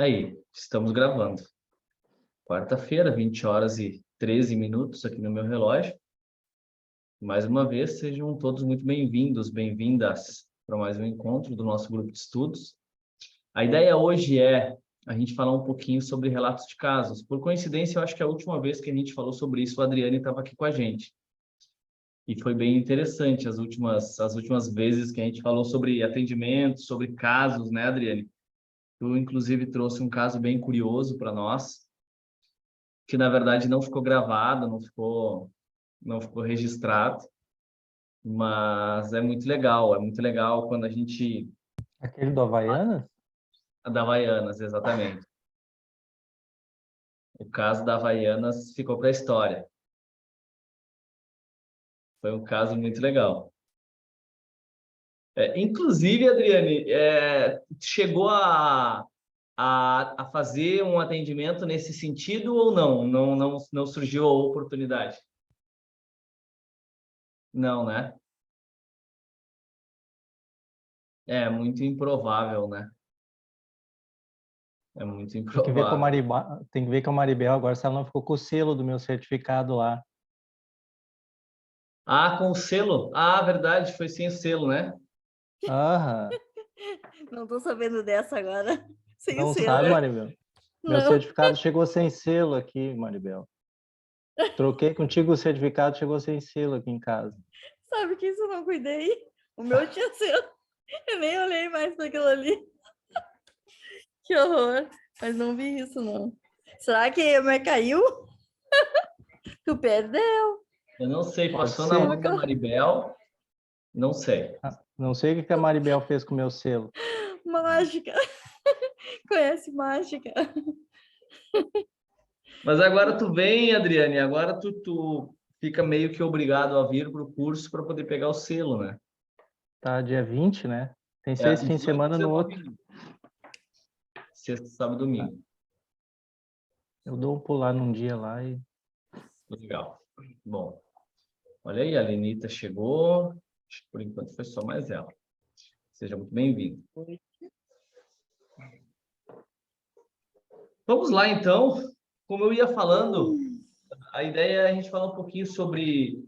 Aí, estamos gravando. Quarta-feira, 20 horas e 13 minutos aqui no meu relógio. Mais uma vez, sejam todos muito bem-vindos, bem-vindas para mais um encontro do nosso grupo de estudos. A ideia hoje é a gente falar um pouquinho sobre relatos de casos. Por coincidência, eu acho que a última vez que a gente falou sobre isso, o Adriane estava aqui com a gente. E foi bem interessante as últimas vezes que a gente falou sobre atendimento, sobre casos, né, Adriane? Tu, inclusive, trouxe um caso bem curioso para nós, que na verdade não ficou gravado, não ficou registrado, mas é muito legal quando a gente... Aquele do Havaianas? A da Havaianas, exatamente. O caso da Havaianas ficou para a história. Foi um caso muito legal. Inclusive, Adriane, chegou a fazer um atendimento nesse sentido ou não? Não surgiu a oportunidade? Não, né? É muito improvável, né? É muito Tem que ver com a improvável. Tem que ver com a Maribel agora se ela não ficou com o selo do meu certificado lá. Ah, com o selo? Ah, verdade, foi sem o selo, né? Aham. Não tô sabendo dessa agora. Sem Não selo. sabe, Maribel? Meu Não. certificado chegou sem selo aqui, Maribel. Troquei contigo o certificado, chegou sem selo aqui em casa. Sabe que isso eu não cuidei? O meu tinha selo. Eu nem olhei mais para aquilo ali. Que horror. Mas não vi isso, não. Será que o meu caiu? Tu perdeu? Eu não sei, Pode passou na ser. mão da Maribel, não sei. Não sei o que a Maribel fez com o meu selo. Mágica. Conhece mágica? Mas agora tu vem, Adriane, agora tu fica meio que obrigado a vir para o curso para poder pegar o selo, né? Tá, dia 20, né? Tem 6 fins de semana no outro. Sexta, sábado, domingo. Eu dou um pular num dia lá e... Legal. Bom, olha aí, a Lenita chegou. Acho que por enquanto foi só mais ela. Seja muito bem-vindo. Vamos lá, então. Como eu ia falando, a ideia é a gente falar um pouquinho sobre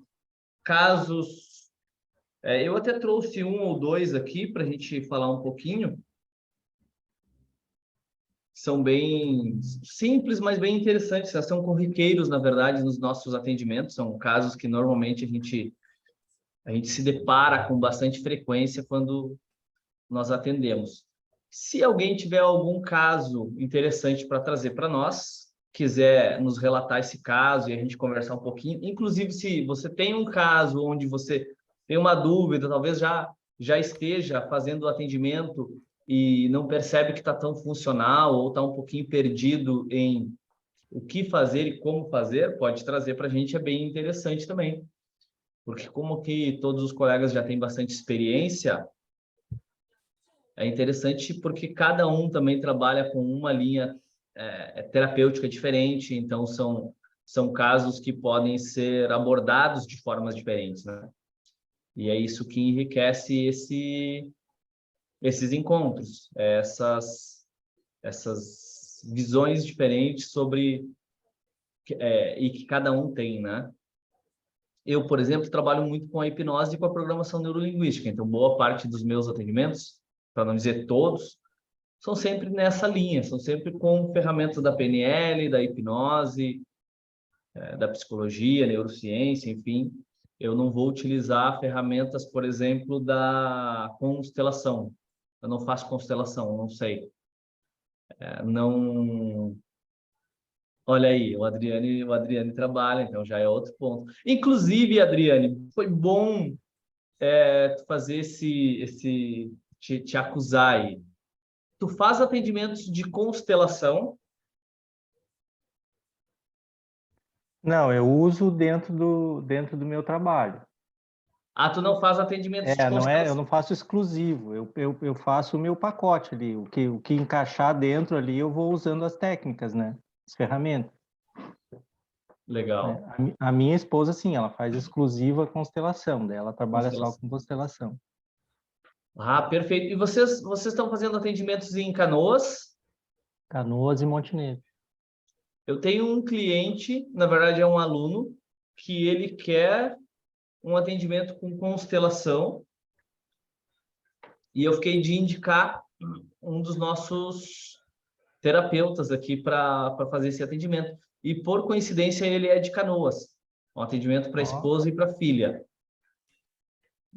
casos. Eu até trouxe um ou dois aqui para a gente falar um pouquinho. São bem simples, mas bem interessantes. São corriqueiros, na verdade, nos nossos atendimentos. São casos que normalmente a gente se depara com bastante frequência quando nós atendemos. Se alguém tiver algum caso interessante para trazer para nós, quiser nos relatar esse caso e a gente conversar um pouquinho, inclusive se você tem um caso onde você tem uma dúvida, talvez já esteja fazendo o atendimento e não percebe que está tão funcional ou está um pouquinho perdido em o que fazer e como fazer, pode trazer para a gente, é bem interessante também. Porque como que todos os colegas já têm bastante experiência, é interessante porque cada um também trabalha com uma linha terapêutica diferente, então são casos que podem ser abordados de formas diferentes, né? E é isso que enriquece esses encontros, essas visões diferentes sobre e que cada um tem, né? Eu, por exemplo, trabalho muito com a hipnose e com a programação neurolinguística, então boa parte dos meus atendimentos, para não dizer todos, são sempre nessa linha, são sempre com ferramentas da PNL, da hipnose, da psicologia, neurociência, enfim. Eu não vou utilizar ferramentas, por exemplo, da constelação. Eu não faço constelação, não sei. Não... Olha aí, o Adriane trabalha, então já é outro ponto. Inclusive, Adriane, foi bom fazer te acusar aí. Tu faz atendimentos de constelação? Não, eu uso dentro do meu trabalho. Ah, tu não faz atendimentos de Não é, eu constelação? não faço exclusivo, eu faço o meu pacote ali, o que encaixar dentro ali eu vou usando as técnicas, né? As ferramentas. Legal. A minha esposa, sim, ela faz exclusiva constelação, daí ela trabalha só com constelação. Ah, perfeito. E vocês estão fazendo atendimentos em Canoas? Canoas e Montenegro. Eu tenho um cliente, na verdade é um aluno, que ele quer um atendimento com constelação, e eu fiquei de indicar um dos nossos terapeutas aqui para fazer esse atendimento. E por coincidência ele é de Canoas, um atendimento para a esposa e para a filha.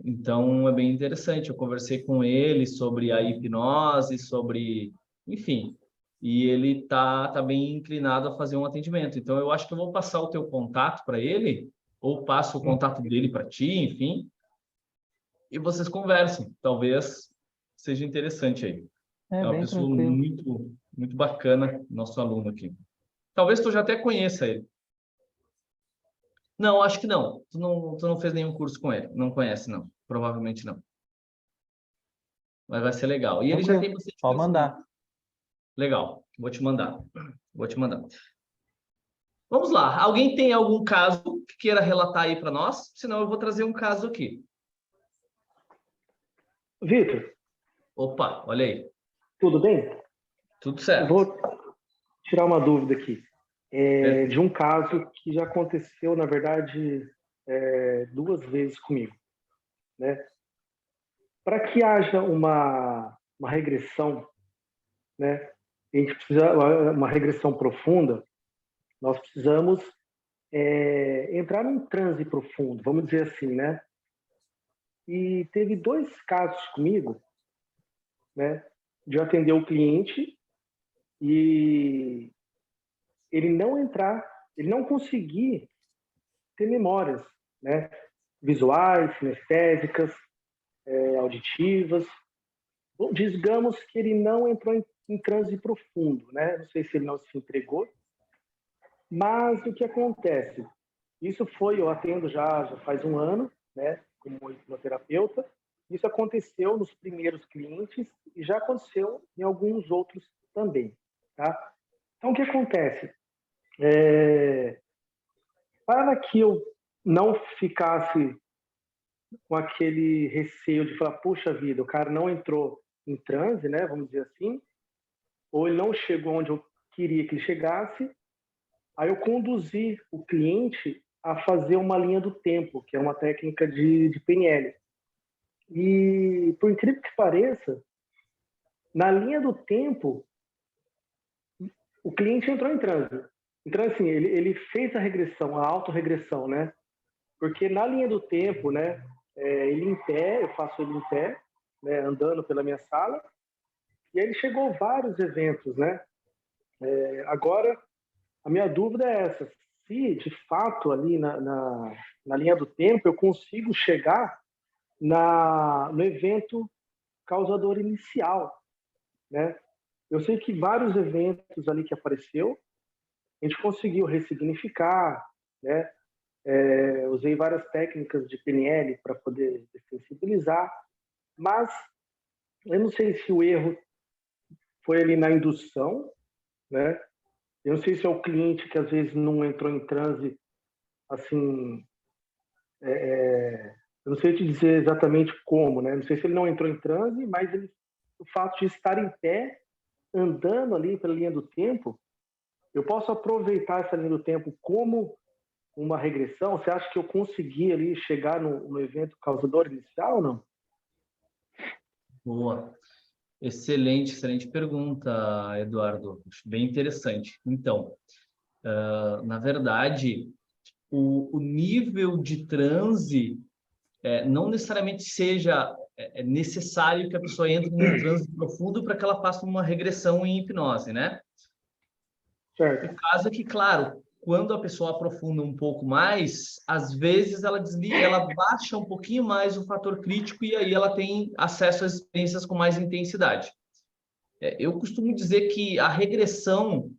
Então é bem interessante. Eu conversei com ele sobre a hipnose, sobre, enfim, e ele tá bem inclinado a fazer um atendimento. Então eu acho que eu vou passar o teu contato para ele, ou passo o contato dele para ti, enfim, e vocês conversem. Talvez seja interessante aí. É uma Bem pessoa tranquilo. muito bacana, nosso aluno aqui. Talvez tu já até conheça ele. Não, acho que não. Tu não fez nenhum curso com ele. Não conhece, não. Provavelmente não. Mas vai ser legal. E ele já tem bastante Pode mandar. conhecimento. Legal. Vou te mandar. Vou te mandar. Vamos lá. Alguém tem algum caso que queira relatar aí para nós? Senão eu vou trazer um caso aqui. Vitor, Opa, olha aí. tudo bem? Tudo certo. Vou tirar uma dúvida aqui. De um caso que já aconteceu, na verdade, 2 vezes comigo, né? Para que haja uma regressão, né? A gente precisa uma regressão profunda. Nós precisamos entrar num transe profundo, vamos dizer assim, né? E teve 2 casos comigo, né? De eu atender o cliente e ele não conseguir ter memórias, né? Visuais, sinestésicas, auditivas. Bom, digamos que ele não entrou em transe profundo, né? Não sei se ele não se entregou, mas o que acontece? Isso eu atendo já faz 1 ano, né? Como hipnoterapeuta. Isso aconteceu nos primeiros clientes e já aconteceu em alguns outros também, tá? Então, o que acontece? Para que eu não ficasse com aquele receio de falar, puxa vida, o cara não entrou em transe, né? Vamos dizer assim, ou ele não chegou onde eu queria que ele chegasse, aí eu conduzi o cliente a fazer uma linha do tempo, que é uma técnica de PNL. E, por incrível que pareça, na linha do tempo, o cliente entrou em transe. Então, assim, ele fez a regressão, a autorregressão, né? Porque na linha do tempo, né, ele em pé, eu faço ele em pé, né, andando pela minha sala, e aí ele chegou a vários eventos, né? Agora, a minha dúvida é essa, se de fato ali na linha do tempo eu consigo chegar no evento causador inicial, né? Eu sei que vários eventos ali que apareceu, a gente conseguiu ressignificar, né? Usei várias técnicas de PNL para poder sensibilizar, mas eu não sei se o erro foi ali na indução, né? Eu não sei se é o cliente que às vezes não entrou em transe, assim, eu não sei te dizer exatamente como, né? Não sei se ele não entrou em transe, mas o fato de estar em pé, andando ali pela linha do tempo, eu posso aproveitar essa linha do tempo como uma regressão? Você acha que eu consegui ali chegar no evento causador inicial ou não? Boa. Excelente pergunta, Eduardo. Acho bem interessante. Então, na verdade, o nível de transe não necessariamente seja necessário que a pessoa entre num transe profundo para que ela faça uma regressão em hipnose, né? Certo. O caso é que, claro, quando a pessoa aprofunda um pouco mais, às vezes ela desliga, ela baixa um pouquinho mais o fator crítico e aí ela tem acesso às experiências com mais intensidade. Eu costumo dizer que a regressão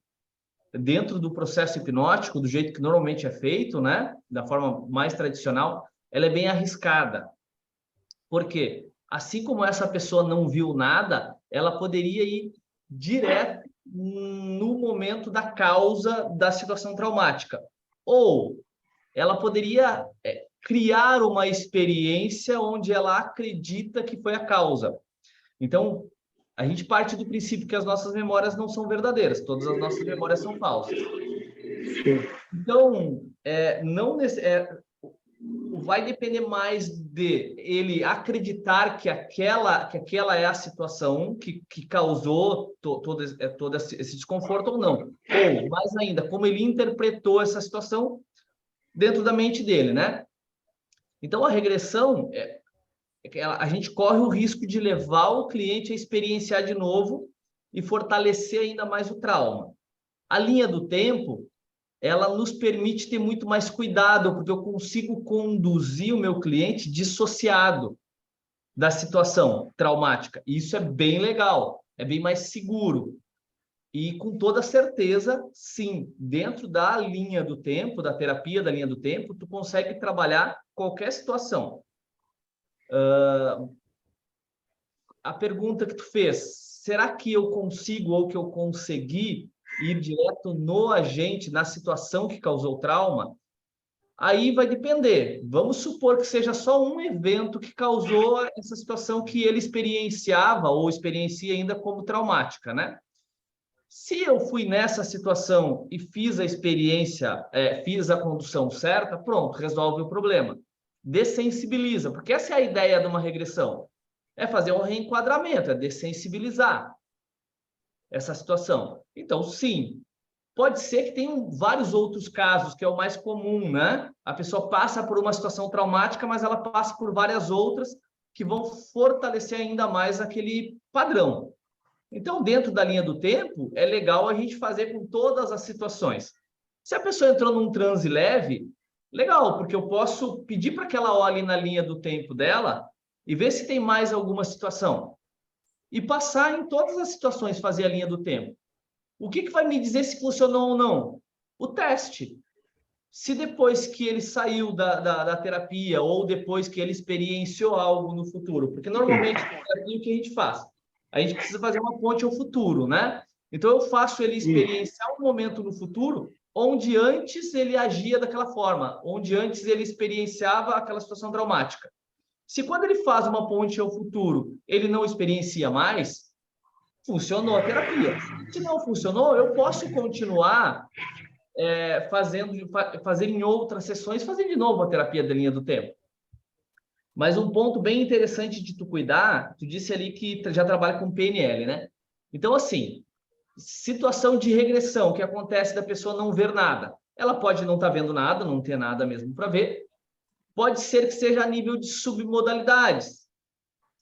dentro do processo hipnótico, do jeito que normalmente é feito, né, da forma mais tradicional, ela é bem arriscada. Por quê? Assim como essa pessoa não viu nada, ela poderia ir direto no momento da causa da situação traumática. Ou ela poderia criar uma experiência onde ela acredita que foi a causa. Então, a gente parte do princípio que as nossas memórias não são verdadeiras, todas as nossas memórias são falsas. Então, não vai depender mais de ele acreditar que aquela é a situação que causou todo esse desconforto ou não. Ou, mais ainda, como ele interpretou essa situação dentro da mente dele, né? Então, a regressão, a gente corre o risco de levar o cliente a experienciar de novo e fortalecer ainda mais o trauma. A linha do tempo, ela nos permite ter muito mais cuidado, porque eu consigo conduzir o meu cliente dissociado da situação traumática. E isso é bem legal, é bem mais seguro. E com toda certeza, sim, dentro da linha do tempo, da terapia da linha do tempo, tu consegue trabalhar qualquer situação. A pergunta que tu fez, será que eu consigo ou que eu consegui ir direto no agente, na situação que causou o trauma? Aí vai depender. Vamos supor que seja só um evento que causou essa situação que ele experienciava ou experiencia ainda como traumática, né? Se eu fui nessa situação e fiz a experiência, fiz a condução certa, pronto, resolve o problema. Dessensibiliza, porque essa é a ideia de uma regressão. É fazer um reenquadramento, é dessensibilizar essa situação. Então, sim, pode ser que tenham vários outros casos, que é o mais comum, né? A pessoa passa por uma situação traumática, mas ela passa por várias outras que vão fortalecer ainda mais aquele padrão. Então, dentro da linha do tempo, é legal a gente fazer com todas as situações. Se a pessoa entrou num transe leve, legal, porque eu posso pedir para que ela olhe na linha do tempo dela e ver se tem mais alguma situação. E passar em todas as situações, fazer a linha do tempo. O que vai me dizer se funcionou ou não? O teste. Se depois que ele saiu da terapia ou depois que ele experienciou algo no futuro, porque normalmente o que a gente faz? A gente precisa fazer uma ponte ao futuro, né? Então eu faço ele experienciar um momento no futuro onde antes ele agia daquela forma, onde antes ele experienciava aquela situação traumática. Se quando ele faz uma ponte ao futuro, ele não experiencia mais, funcionou a terapia. Se não funcionou, eu posso continuar fazer em outras sessões, fazer de novo a terapia da linha do tempo. Mas um ponto bem interessante de tu cuidar, tu disse ali que já trabalha com PNL, né? Então, assim, situação de regressão que acontece da pessoa não ver nada. Ela pode não estar vendo nada, não ter nada mesmo para ver. Pode ser que seja a nível de submodalidades.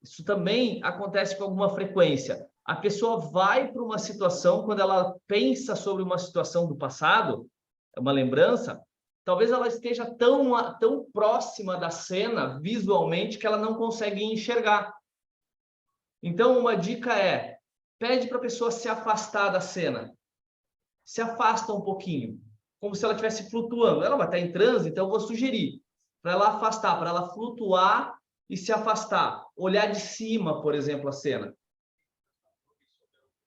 Isso também acontece com alguma frequência. A pessoa vai para uma situação, quando ela pensa sobre uma situação do passado, é uma lembrança, talvez ela esteja tão próxima da cena visualmente que ela não consegue enxergar. Então, uma dica é, pede para a pessoa se afastar da cena. Se afasta um pouquinho, como se ela estivesse flutuando. Ela vai estar em transe, então eu vou sugerir para ela afastar, para ela flutuar e se afastar. Olhar de cima, por exemplo, a cena.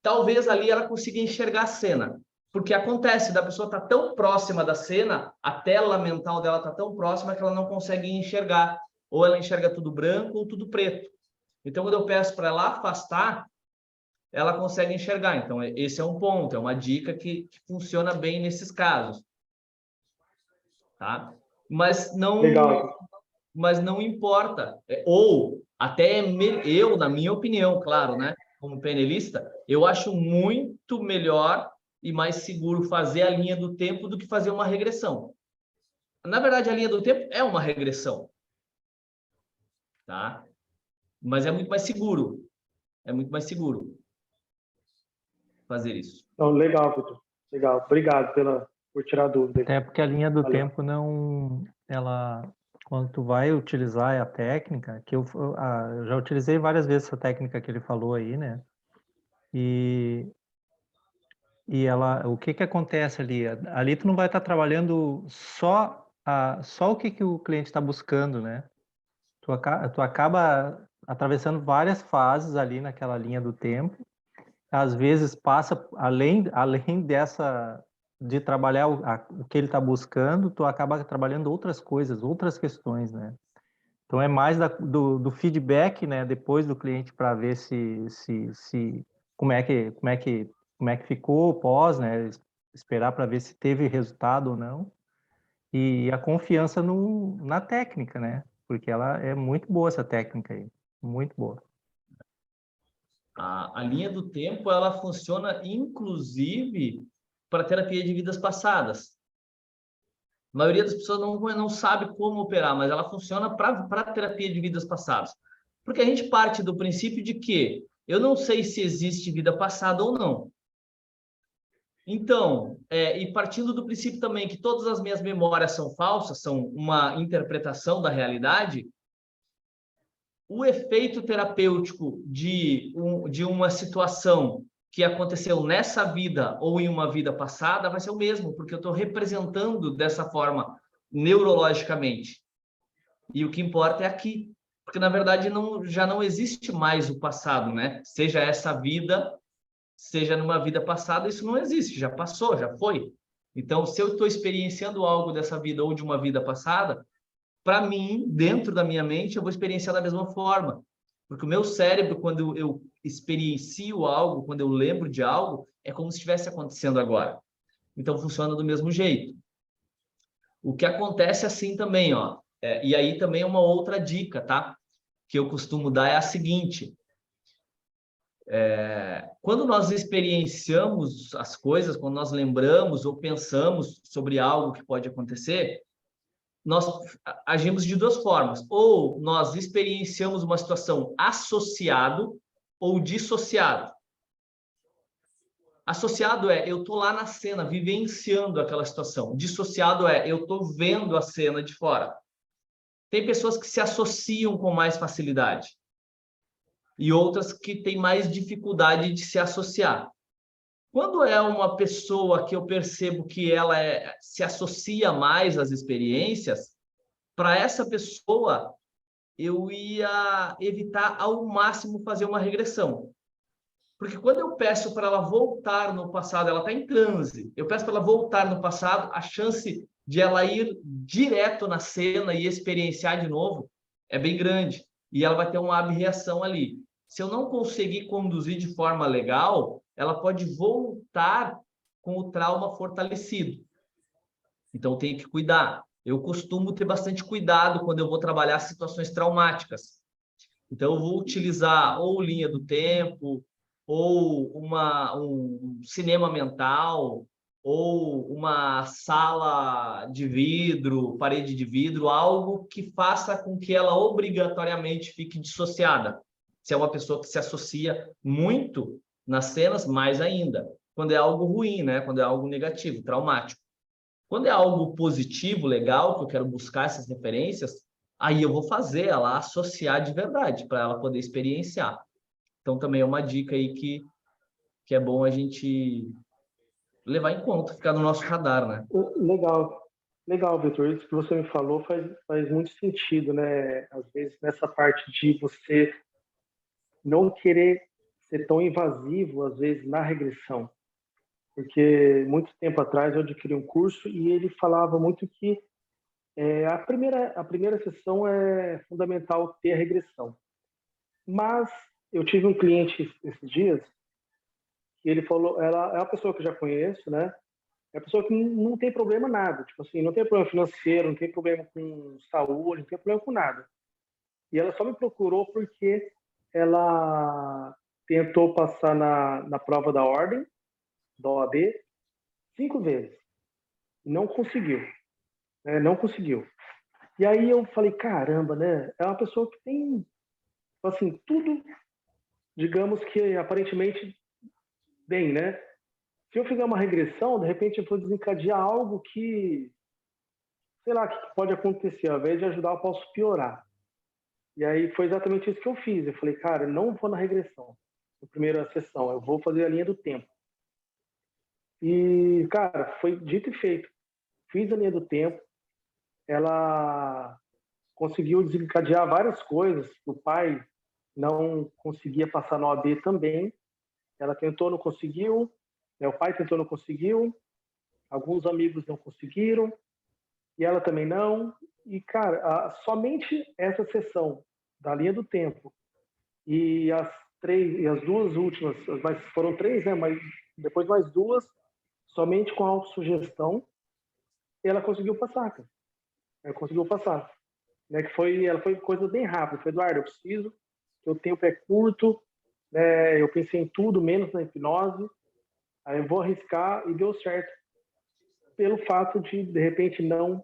Talvez ali ela consiga enxergar a cena. Porque acontece da pessoa estar tão próxima da cena, a tela mental dela está tão próxima que ela não consegue enxergar. Ou ela enxerga tudo branco ou tudo preto. Então, quando eu peço para ela afastar, ela consegue enxergar. Então, esse é um ponto, é uma dica que funciona bem nesses casos. Tá? Mas não importa. Ou até eu, na minha opinião, claro, né? Como PNLista, eu acho muito melhor e mais seguro fazer a linha do tempo do que fazer uma regressão. Na verdade, a linha do tempo é uma regressão. Tá? Mas é muito mais seguro. É muito mais seguro fazer isso. Então, legal, Vitor. Legal. Obrigado por tirar a dúvida. Até porque a linha do tempo não... Quando tu vai utilizar a técnica, que eu já utilizei várias vezes essa técnica que ele falou aí, né? E o que acontece ali? Ali tu não vai estar trabalhando só o que o cliente está buscando, né? Tu acaba atravessando várias fases ali naquela linha do tempo. Às vezes passa além dessa de trabalhar o que ele está buscando, tu acaba trabalhando outras coisas, outras questões, né? Então é mais do feedback, né, depois do cliente para ver como é que ficou pós, né, esperar para ver se teve resultado ou não. E a confiança na técnica, né? Porque ela é muito boa, essa técnica aí, muito boa. A linha do tempo, ela funciona inclusive para terapia de vidas passadas. A maioria das pessoas não sabe como operar, mas ela funciona para terapia de vidas passadas. Porque a gente parte do princípio de que eu não sei se existe vida passada ou não. Então, e partindo do princípio também que todas as minhas memórias são falsas, são uma interpretação da realidade, o efeito terapêutico de uma situação que aconteceu nessa vida ou em uma vida passada vai ser o mesmo, porque eu estou representando dessa forma neurologicamente. E o que importa é aqui, porque na verdade já não existe mais o passado, né? Seja essa vida, seja numa vida passada, isso não existe, já passou, já foi. Então, se eu estou experienciando algo dessa vida ou de uma vida passada, para mim, dentro da minha mente, eu vou experienciar da mesma forma. Porque o meu cérebro, quando eu experiencio algo, quando eu lembro de algo, é como se estivesse acontecendo agora. Então, funciona do mesmo jeito. O que acontece assim também, ó, e aí também é uma outra dica, tá? Que eu costumo dar é a seguinte. Quando nós experienciamos as coisas, quando nós lembramos ou pensamos sobre algo que pode acontecer, nós agimos de duas formas. Ou nós experienciamos uma situação associado ou dissociado. Associado eu estou lá na cena, vivenciando aquela situação. Dissociado eu estou vendo a cena de fora. Tem pessoas que se associam com mais facilidade e outras que têm mais dificuldade de se associar. Quando é uma pessoa que eu percebo que ela se associa mais às experiências, para essa pessoa, eu ia evitar ao máximo fazer uma regressão. Porque quando eu peço para ela voltar no passado, ela está em transe, eu peço para ela voltar no passado, a chance de ela ir direto na cena e experienciar de novo é bem grande. E ela vai ter uma abreação ali. Se eu não conseguir conduzir de forma legal, ela pode voltar com o trauma fortalecido. Então, eu tenho que cuidar. Eu costumo ter bastante cuidado quando eu vou trabalhar situações traumáticas. Então, eu vou utilizar ou linha do tempo, ou um cinema mental, ou uma sala de vidro, parede de vidro, algo que faça com que ela obrigatoriamente fique dissociada. Se é uma pessoa que se associa muito nas cenas, mais ainda. Quando é algo ruim, né? Quando é algo negativo, traumático. Quando é algo positivo, legal, que eu quero buscar essas referências, aí eu vou fazer ela associar de verdade, para ela poder experienciar. Então, também é uma dica aí que é bom a gente levar em conta, ficar no nosso radar, né? Legal, legal, Vitor. Isso que você me falou faz muito sentido, né? Às vezes, nessa parte de você não querer ser tão invasivo, às vezes, na regressão. Porque muito tempo atrás eu adquiri um curso e ele falava muito que a primeira sessão é fundamental ter a regressão. Mas eu tive um cliente esses dias que ele falou, ela é uma pessoa que eu já conheço, né? É uma pessoa que não tem problema nada, tipo assim, não tem problema financeiro, não tem problema com saúde, não tem problema com nada. E ela só me procurou porque ela tentou passar na prova da ordem, da OAB, 5 vezes. E não conseguiu. Né? Não conseguiu. E aí eu falei, caramba, né? É uma pessoa que tem, assim, tudo, digamos que aparentemente bem, né? Se eu fizer uma regressão, de repente eu vou desencadear algo que, sei lá, que pode acontecer. Ao invés de ajudar, eu posso piorar. E aí foi exatamente isso que eu fiz. Eu falei, cara, eu não vou na regressão, na primeira sessão, eu vou fazer a linha do tempo. E, cara, foi dito e feito. Fiz a linha do tempo, ela conseguiu desencadear várias coisas. O pai não conseguia passar na OAB também. Ela tentou, não conseguiu. O pai tentou, não conseguiu. Alguns amigos não conseguiram. e ela também não. E, cara, somente essa sessão da linha do tempo e as duas últimas, mas foram 3, né? Mas depois mais 2, somente com autossugestão, ela conseguiu passar, cara. Ela conseguiu passar. Né? Ela foi coisa bem rápida. Foi, Eduardo, eu preciso, o tempo é curto, né? Eu pensei em tudo, menos na hipnose, aí eu vou arriscar, e deu certo. Pelo fato de repente, não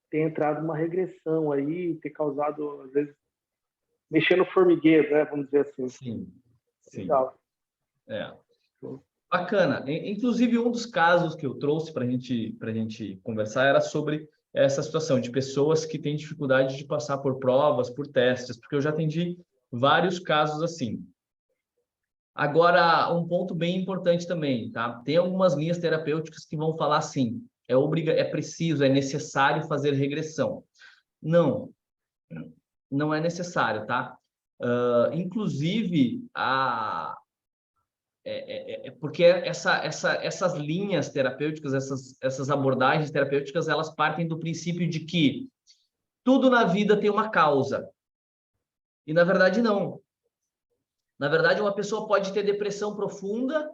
ter entrado uma regressão aí, ter causado, às vezes, mexer no formigueiro, né? Vamos dizer assim. Sim, sim. Legal. Bacana. Inclusive, um dos casos que eu trouxe para a gente conversar era sobre essa situação de pessoas que têm dificuldade de passar por provas, por testes, porque eu já atendi vários casos assim. Agora, um ponto bem importante também, tá? Tem algumas linhas terapêuticas que vão falar assim, é preciso, é necessário fazer regressão. Não, não é necessário, tá? Inclusive, porque essas linhas terapêuticas, essas abordagens terapêuticas, elas partem do princípio de que tudo na vida tem uma causa. E, na verdade, não. Na verdade, uma pessoa pode ter depressão profunda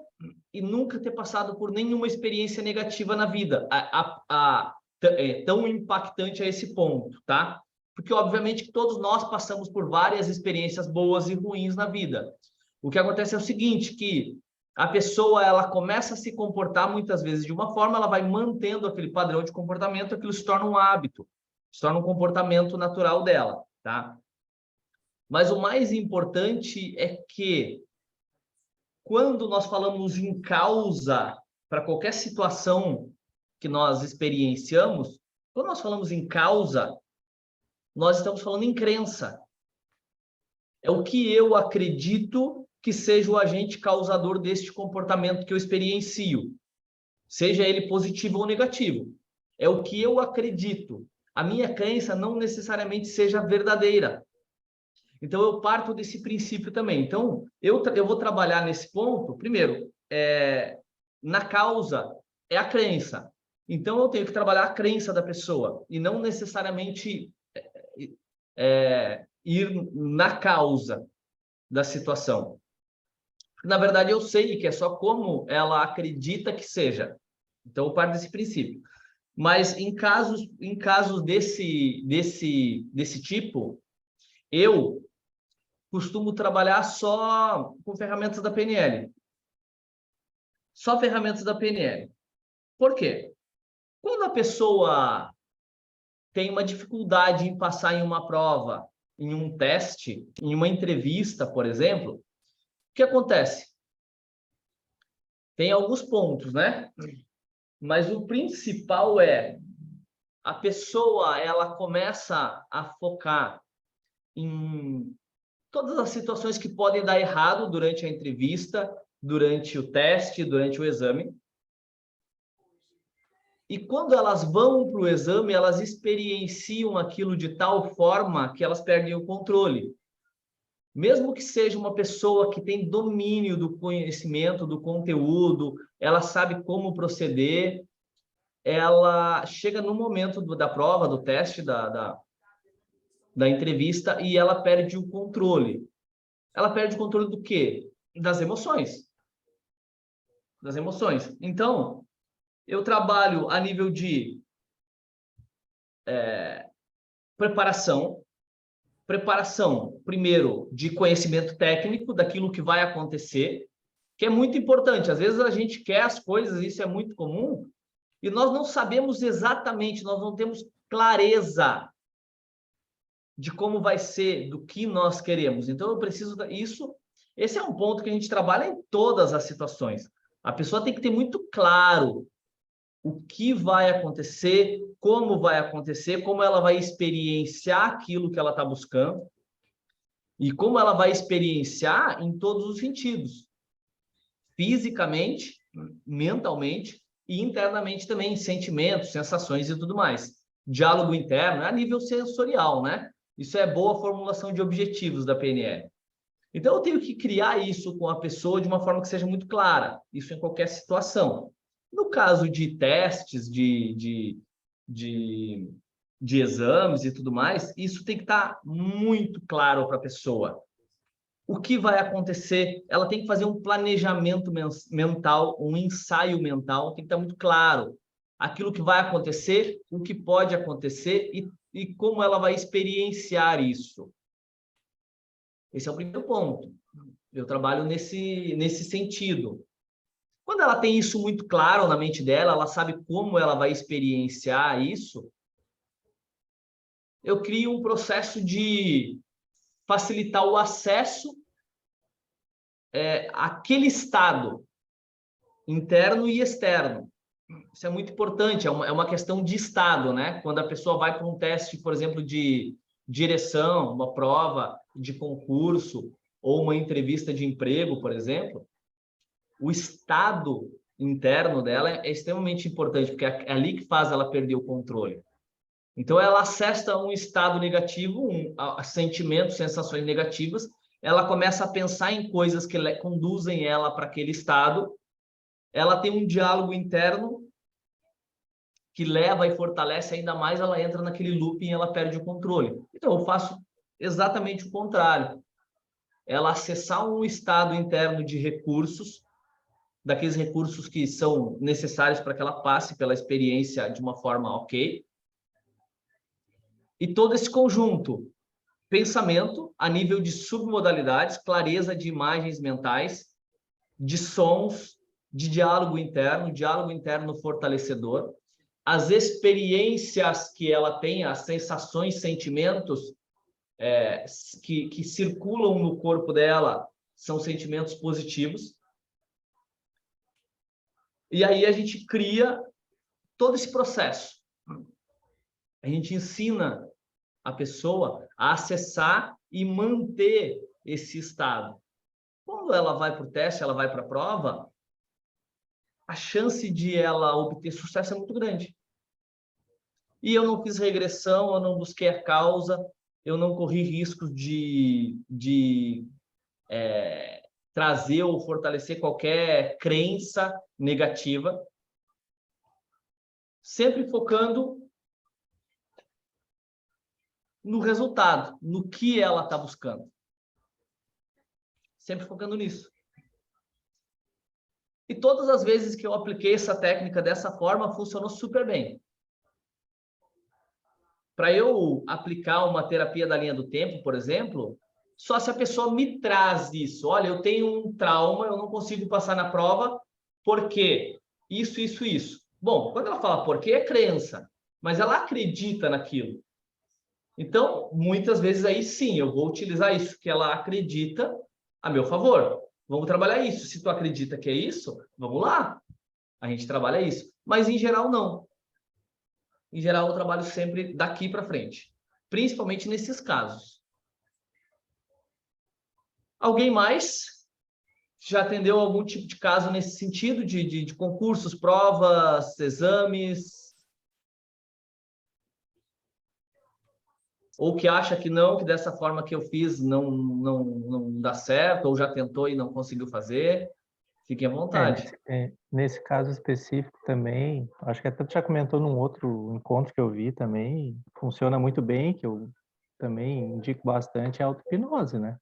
e nunca ter passado por nenhuma experiência negativa na vida, tão impactante a esse ponto, tá? Porque, obviamente, que todos nós passamos por várias experiências boas e ruins na vida. O que acontece é o seguinte, que a pessoa ela começa a se comportar muitas vezes de uma forma, ela vai mantendo aquele padrão de comportamento, aquilo se torna um hábito, se torna um comportamento natural dela, tá? Mas o mais importante é que quando nós falamos em causa para qualquer situação que nós experienciamos, quando nós falamos em causa, nós estamos falando em crença. É o que eu acredito que seja o agente causador deste comportamento que eu experiencio, seja ele positivo ou negativo. É o que eu acredito. A minha crença não necessariamente seja verdadeira. Então, eu parto desse princípio também. Então, eu vou trabalhar nesse ponto, primeiro, na causa é a crença. Então, eu tenho que trabalhar a crença da pessoa e não necessariamente ir na causa da situação. Na verdade, eu sei que é só como ela acredita que seja. Então, eu parto desse princípio. Mas em casos desse tipo, eu costumo trabalhar só com ferramentas da PNL. Só ferramentas da PNL. Por quê? Quando a pessoa tem uma dificuldade em passar em uma prova, em um teste, em uma entrevista, por exemplo, o que acontece? Tem alguns pontos, né? Mas o principal é a pessoa, ela começa a focar em todas as situações que podem dar errado durante a entrevista, durante o teste, durante o exame. E quando elas vão para o exame, elas experienciam aquilo de tal forma que elas perdem o controle. Mesmo que seja uma pessoa que tem domínio do conhecimento, do conteúdo, ela sabe como proceder, ela chega no momento da prova, do teste, da entrevista, e ela perde o controle. Ela perde o controle do quê? Das emoções. Das emoções. Então, eu trabalho a nível de preparação, primeiro, de conhecimento técnico daquilo que vai acontecer, que é muito importante. Às vezes a gente quer as coisas, isso é muito comum, e nós não sabemos exatamente, nós não temos clareza de como vai ser, do que nós queremos. Então, eu preciso disso. Esse é um ponto que a gente trabalha em todas as situações. A pessoa tem que ter muito claro o que vai acontecer, como ela vai experienciar aquilo que ela está buscando e como ela vai experienciar em todos os sentidos. Fisicamente, mentalmente e internamente também, sentimentos, sensações e tudo mais. Diálogo interno, a nível sensorial, né? Isso é boa formulação de objetivos da PNL. Então, eu tenho que criar isso com a pessoa de uma forma que seja muito clara. Isso em qualquer situação. No caso de testes, de de exames e tudo mais, isso tem que estar muito claro para a pessoa. O que vai acontecer? Ela tem que fazer um planejamento mental, um ensaio mental, tem que estar muito claro aquilo que vai acontecer, o que pode acontecer e como ela vai experienciar isso. Esse é o primeiro ponto. Eu trabalho nesse sentido. Quando ela tem isso muito claro na mente dela, ela sabe como ela vai experienciar isso, eu crio um processo de facilitar o acesso àquele estado interno e externo. Isso é muito importante, é uma questão de estado, né? Quando a pessoa vai para um teste, por exemplo, de direção, uma prova de concurso ou uma entrevista de emprego, por exemplo, o estado interno dela é extremamente importante, porque é ali que faz ela perder o controle. Então, ela acessa um estado negativo, sentimentos, sensações negativas, ela começa a pensar em coisas que conduzem ela para aquele estado, ela tem um diálogo interno que leva e fortalece ainda mais, ela entra naquele looping e ela perde o controle. Então, eu faço exatamente o contrário. Ela acessar um estado interno de recursos, daqueles recursos que são necessários para que ela passe pela experiência de uma forma ok. E todo esse conjunto, pensamento a nível de submodalidades, clareza de imagens mentais, de sons, de diálogo interno fortalecedor, as experiências que ela tem, as sensações, sentimentos que circulam no corpo dela são sentimentos positivos. E aí a gente cria todo esse processo. A gente ensina a pessoa a acessar e manter esse estado. Quando ela vai para o teste, ela vai para a prova, a chance de ela obter sucesso é muito grande. E eu não fiz regressão, eu não busquei a causa, eu não corri riscos de trazer ou fortalecer qualquer crença negativa, sempre focando no resultado, no que ela está buscando. Sempre focando nisso. E todas as vezes que eu apliquei essa técnica dessa forma, funcionou super bem. Para eu aplicar uma terapia da linha do tempo, por exemplo, só se a pessoa me traz isso. Olha, eu tenho um trauma, eu não consigo passar na prova, porque isso. Bom, quando ela fala por quê, é crença, mas ela acredita naquilo. Então, muitas vezes aí sim, eu vou utilizar isso que ela acredita a meu favor. Vamos trabalhar isso. Se tu acredita que é isso, vamos lá. A gente trabalha isso. Mas, em geral, não. Em geral, eu trabalho sempre daqui para frente. Principalmente nesses casos. Alguém mais já atendeu algum tipo de caso nesse sentido de concursos, provas, exames? Ou que acha que não, que dessa forma que eu fiz não dá certo, ou já tentou e não conseguiu fazer? Fiquem à vontade. Nesse caso específico também, acho que até tu já comentou num outro encontro que eu vi também, funciona muito bem, que eu também indico bastante, é a auto-hipnose, né?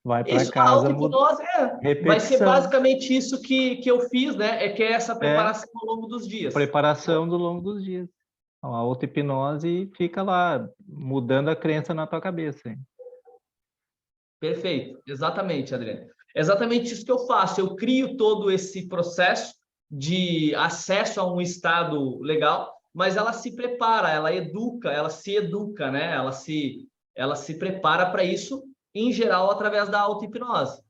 Vai para Isso, a casa, auto-hipnose vai ser repetição. basicamente isso que eu fiz, né? Que é essa preparação ao longo dos dias. Preparação do longo dos dias. Então, a auto-hipnose fica lá, mudando a crença na tua cabeça. Hein? Perfeito, exatamente, Adriano. Exatamente isso que eu faço. Eu crio todo esse processo de acesso a um estado legal, mas ela se prepara, ela se educa, né? Ela se prepara para isso, em geral, através da auto-hipnose.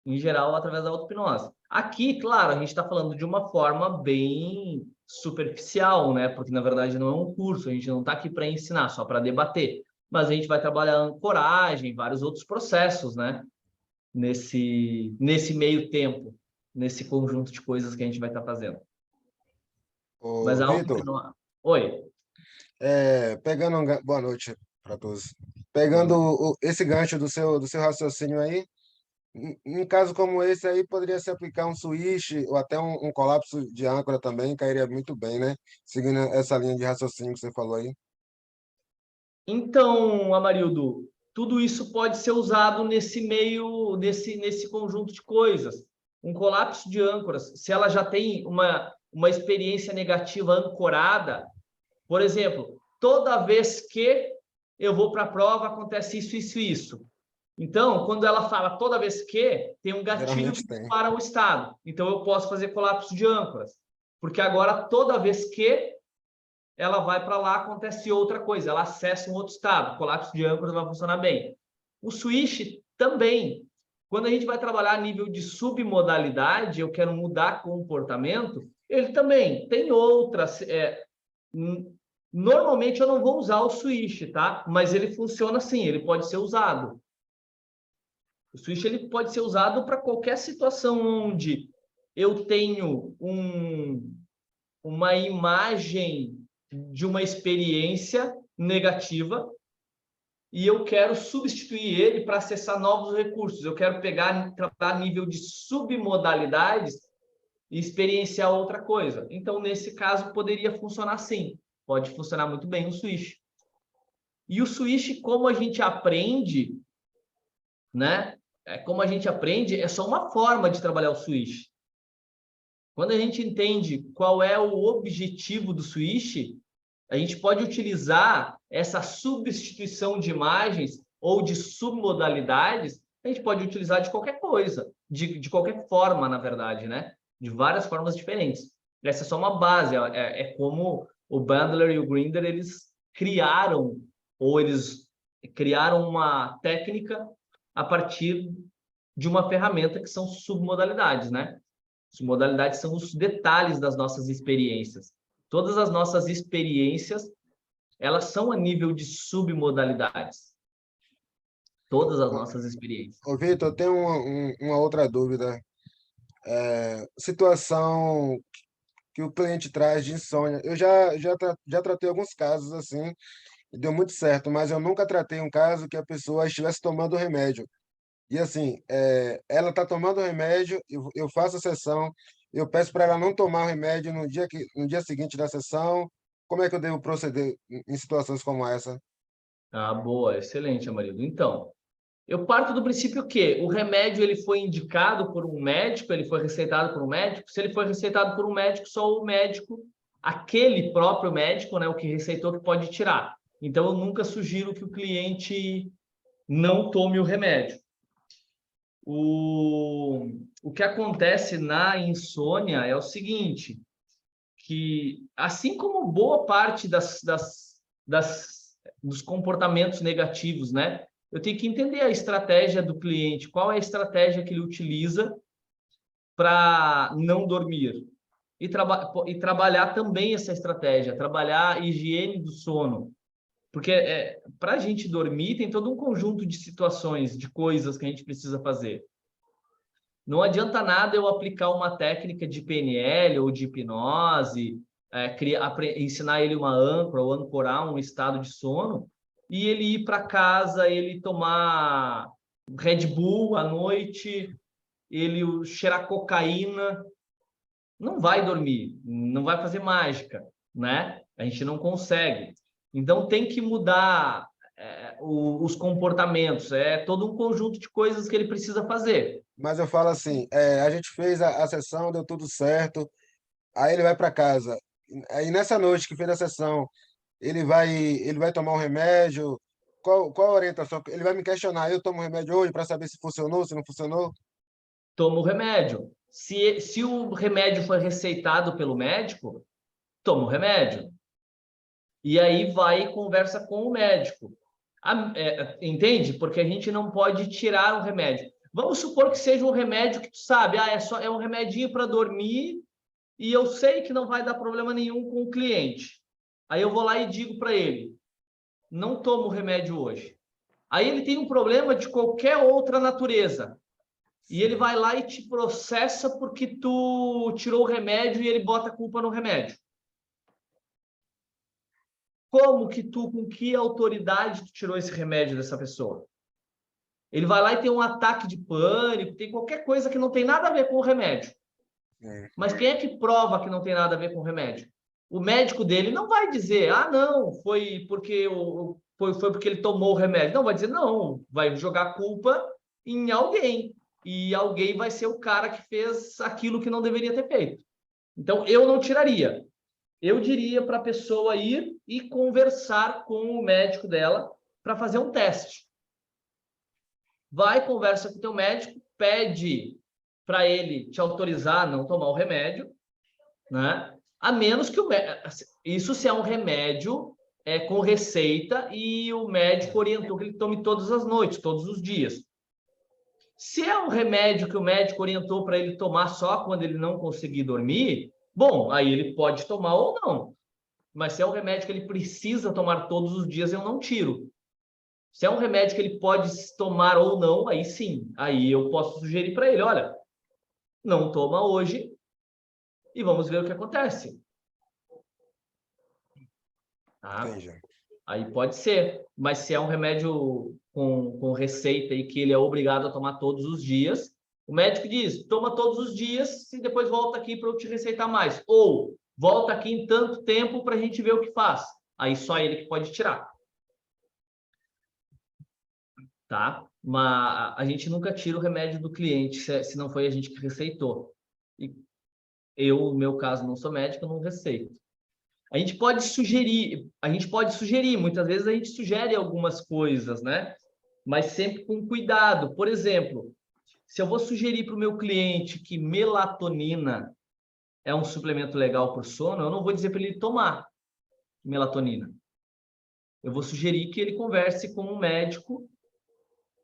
Em geral, através da auto-hipnose. Aqui, claro, a gente está falando de uma forma bem superficial, né? Porque, na verdade, não é um curso, a gente não está aqui para ensinar, só para debater. Mas a gente vai trabalhar ancoragem, vários outros processos, né? Nesse meio tempo, nesse conjunto de coisas que a gente vai estar fazendo. Mas Ô, a Vitor, auto-hipnose... Oi. boa noite para todos. Pegando esse gancho do seu raciocínio aí, Em caso como esse aí, poderia se aplicar um switch ou até um colapso de âncora também, cairia muito bem, né? Seguindo essa linha de raciocínio que você falou aí. Então, Amarildo, tudo isso pode ser usado nesse meio, nesse conjunto de coisas. Um colapso de âncoras, se ela já tem uma experiência negativa ancorada, por exemplo, toda vez que eu vou para a prova, acontece isso, isso e isso. Então, quando ela fala toda vez que, tem um gatilho Geralmente que tem. dispara o estado. Então, eu posso fazer colapso de âncoras. Porque agora, toda vez que ela vai para lá, acontece outra coisa. Ela acessa um outro estado. O colapso de âncoras vai funcionar bem. O switch também. Quando a gente vai trabalhar a nível de submodalidade, eu quero mudar comportamento, ele também tem outras... Normalmente, eu não vou usar o switch, tá? Mas ele funciona assim, ele pode ser usado. O switch ele pode ser usado para qualquer situação onde eu tenho uma imagem de uma experiência negativa e eu quero substituir ele para acessar novos recursos. Eu quero tratar nível de submodalidades e experienciar outra coisa. Então, nesse caso, poderia funcionar assim. Pode funcionar muito bem o switch. E o switch, como a gente aprende, né? Como a gente aprende, é só uma forma de trabalhar o switch. Quando a gente entende qual é o objetivo do switch, a gente pode utilizar essa substituição de imagens ou de submodalidades, a gente pode utilizar de qualquer coisa, de qualquer forma, na verdade, né? De várias formas diferentes. Essa é só uma base, é como o Bandler e o Grinder, eles criaram uma técnica a partir de uma ferramenta que são submodalidades, né? Submodalidades são os detalhes das nossas experiências. Todas as nossas experiências, elas são a nível de submodalidades. Todas as nossas experiências. Ô, Vitor, eu tenho uma outra dúvida. Situação que o cliente traz de insônia. Eu já tratei alguns casos assim, e deu muito certo, mas eu nunca tratei um caso que a pessoa estivesse tomando remédio. E assim, ela está tomando o remédio, eu faço a sessão, eu peço para ela não tomar o remédio no dia seguinte da sessão. Como é que eu devo proceder em situações como essa? Ah, boa, excelente, Amarildo. Então, eu parto do princípio que o remédio ele foi indicado por um médico, ele foi receitado por um médico. Se ele foi receitado por um médico, só o médico, aquele próprio médico, né, o que receitou, que pode tirar. Então, eu nunca sugiro que o cliente não tome o remédio. O que acontece na insônia é o seguinte, que assim como boa parte dos comportamentos negativos, né? Eu tenho que entender a estratégia do cliente, qual é a estratégia que ele utiliza para não dormir. E trabalhar também essa estratégia, trabalhar a higiene do sono. Porque para a gente dormir tem todo um conjunto de situações, de coisas que a gente precisa fazer. Não adianta nada eu aplicar uma técnica de PNL ou de hipnose, ensinar ele uma âncora ou ancorar um estado de sono e ele ir para casa, ele tomar Red Bull à noite, ele cheirar cocaína, não vai dormir, não vai fazer mágica, né? A gente não consegue. Então tem que mudar os comportamentos, é todo um conjunto de coisas que ele precisa fazer. Mas eu falo assim, a gente fez a sessão, deu tudo certo, aí ele vai para casa. Aí nessa noite que fez a sessão, ele vai tomar um remédio. Qual a orientação? Ele vai me questionar, eu tomo remédio hoje para saber se funcionou, se não funcionou? Toma o remédio. Se o remédio foi receitado pelo médico, toma o remédio. E aí vai e conversa com o médico. Entende? Porque a gente não pode tirar o remédio. Vamos supor que seja um remédio que tu sabe, é um remedinho para dormir e eu sei que não vai dar problema nenhum com o cliente. Aí eu vou lá e digo para ele, não toma o remédio hoje. Aí ele tem um problema de qualquer outra natureza. E ele vai lá e te processa porque tu tirou o remédio e ele bota a culpa no remédio. Com que autoridade tu tirou esse remédio dessa pessoa? Ele vai lá e tem um ataque de pânico, tem qualquer coisa que não tem nada a ver com o remédio. Mas quem é que prova que não tem nada a ver com o remédio? O médico dele não vai dizer, ah, não, foi porque ele tomou o remédio. Não, vai dizer, não, vai jogar a culpa em alguém. E alguém vai ser o cara que fez aquilo que não deveria ter feito. Então, eu não tiraria. Eu diria para a pessoa ir e conversar com o médico dela para fazer um teste. Vai, conversa com o teu médico, pede para ele te autorizar a não tomar o remédio, né? A menos que isso se é um remédio com receita e o médico orientou que ele tome todas as noites, todos os dias. Se é um remédio que o médico orientou para ele tomar só quando ele não conseguir dormir, bom, aí ele pode tomar ou não. Mas se é um remédio que ele precisa tomar todos os dias, eu não tiro. Se é um remédio que ele pode tomar ou não, aí sim. Aí eu posso sugerir para ele, olha, não toma hoje e vamos ver o que acontece. Tá? Aí pode ser. Mas se é um remédio com receita e que ele é obrigado a tomar todos os dias, o médico diz, toma todos os dias e depois volta aqui para eu te receitar mais. Ou volta aqui em tanto tempo para a gente ver o que faz. Aí só ele que pode tirar. Tá? Mas a gente nunca tira o remédio do cliente se não foi a gente que receitou. E eu, no meu caso, não sou médico, não receito. A gente pode sugerir, muitas vezes a gente sugere algumas coisas, né? Mas sempre com cuidado. Por exemplo, se eu vou sugerir para o meu cliente que melatonina é um suplemento legal para o sono, eu não vou dizer para ele tomar melatonina. Eu vou sugerir que ele converse com um médico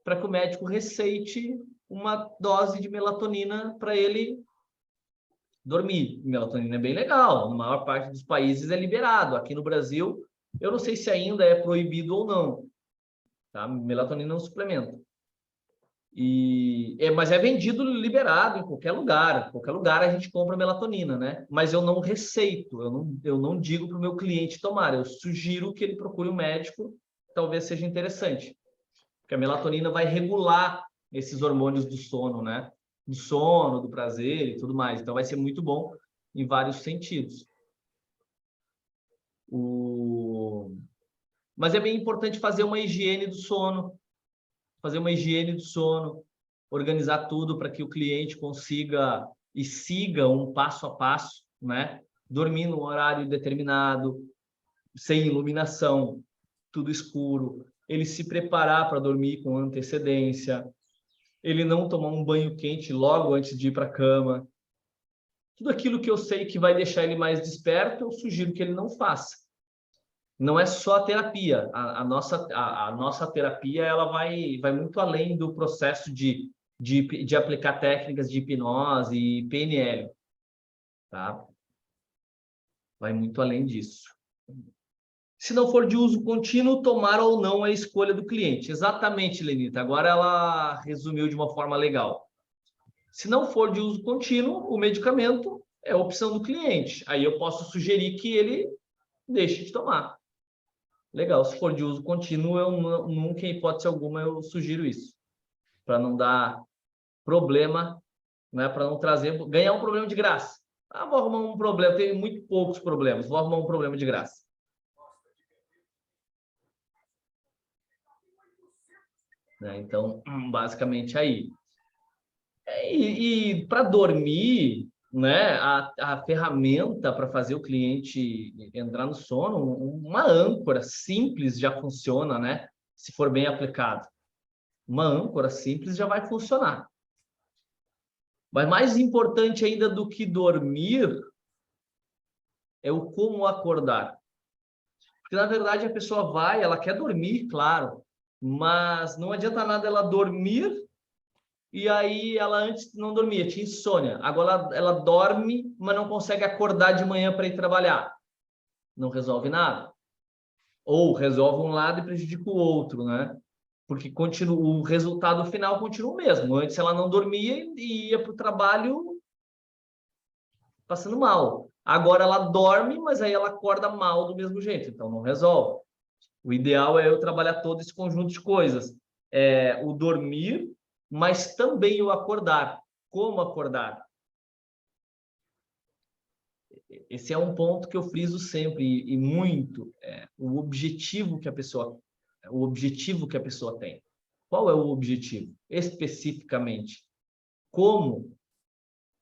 para que o médico receite uma dose de melatonina para ele dormir. Melatonina é bem legal, na maior parte dos países é liberado. Aqui no Brasil, eu não sei se ainda é proibido ou não. Tá? Melatonina é um suplemento. Mas é vendido liberado em qualquer lugar. Em qualquer lugar a gente compra melatonina, né? Mas eu não receito, eu não digo para o meu cliente tomar. Eu sugiro que ele procure um médico, talvez seja interessante. Porque a melatonina vai regular esses hormônios do sono, né? Do sono, do prazer e tudo mais. Então, vai ser muito bom em vários sentidos. Mas é bem importante fazer uma higiene do sono. Organizar tudo para que o cliente consiga e siga um passo a passo, né? Dormir num horário determinado, sem iluminação, tudo escuro. Ele se preparar para dormir com antecedência, ele não tomar um banho quente logo antes de ir para a cama. Tudo aquilo que eu sei que vai deixar ele mais desperto, eu sugiro que ele não faça. Não é só a terapia. A nossa terapia ela vai muito além do processo de aplicar técnicas de hipnose e PNL. Tá? Vai muito além disso. Se não for de uso contínuo, tomar ou não é a escolha do cliente. Exatamente, Lenita. Agora ela resumiu de uma forma legal. Se não for de uso contínuo, o medicamento é a opção do cliente. Aí eu posso sugerir que ele deixe de tomar. Legal. Se for de uso contínuo, eu nunca, em hipótese alguma, eu sugiro isso. Para não dar problema, né? Para não ganhar um problema de graça. Ah, vou arrumar um problema. Tenho muito poucos problemas. Vou arrumar um problema de graça. Então, basicamente aí. E para dormir, né, a ferramenta para fazer o cliente entrar no sono, uma âncora simples já funciona, né? Se for bem aplicado. Uma âncora simples já vai funcionar. Mas mais importante ainda do que dormir é o como acordar. Porque, na verdade, a pessoa ela quer dormir, claro, mas não adianta nada ela dormir e aí ela antes não dormia, tinha insônia. Agora ela dorme, mas não consegue acordar de manhã para ir trabalhar. Não resolve nada. Ou resolve um lado e prejudica o outro, né? Porque o resultado final continua o mesmo. Antes ela não dormia e ia para o trabalho passando mal. Agora ela dorme, mas aí ela acorda mal do mesmo jeito. Então não resolve. O ideal é eu trabalhar todo esse conjunto de coisas. o dormir, mas também o acordar. Como acordar? Esse é um ponto que eu friso sempre e muito, o objetivo que a pessoa tem. Qual é o objetivo? Especificamente, como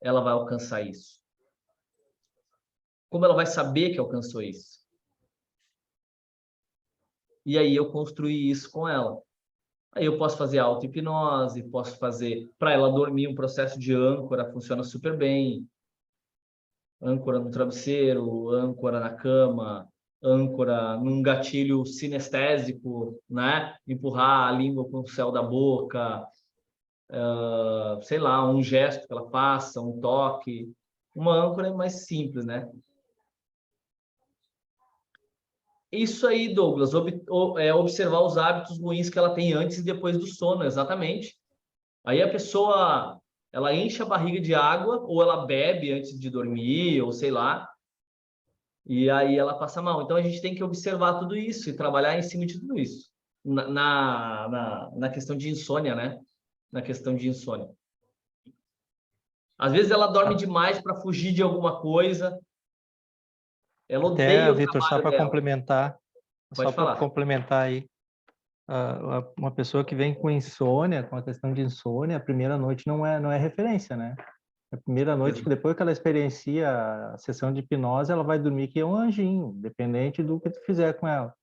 ela vai alcançar isso? Como ela vai saber que alcançou isso? E aí eu construí isso com ela. Aí eu posso fazer auto-hipnose, posso fazer para ela dormir um processo de âncora, funciona super bem. Âncora no travesseiro, âncora na cama, âncora num gatilho sinestésico, né? Empurrar a língua com o céu da boca, sei lá, um gesto que ela faça, um toque. Uma âncora é mais simples, né? Isso aí, Douglas, observar os hábitos ruins que ela tem antes e depois do sono, exatamente. Aí a pessoa, ela enche a barriga de água, ou ela bebe antes de dormir, ou sei lá, e aí ela passa mal. Então a gente tem que observar tudo isso e trabalhar em cima de tudo isso. Na questão de insônia, né? Na questão de insônia. Às vezes ela dorme demais para fugir de alguma coisa. Ela odeia Até, o Vitor, só trabalho para dela. complementar, Pode falar. aí, uma pessoa que vem com insônia, com a questão de insônia, a primeira noite não é referência, né? A primeira noite, que depois que ela experiencia a sessão de hipnose, ela vai dormir que é um anjinho, dependente do que tu fizer com ela.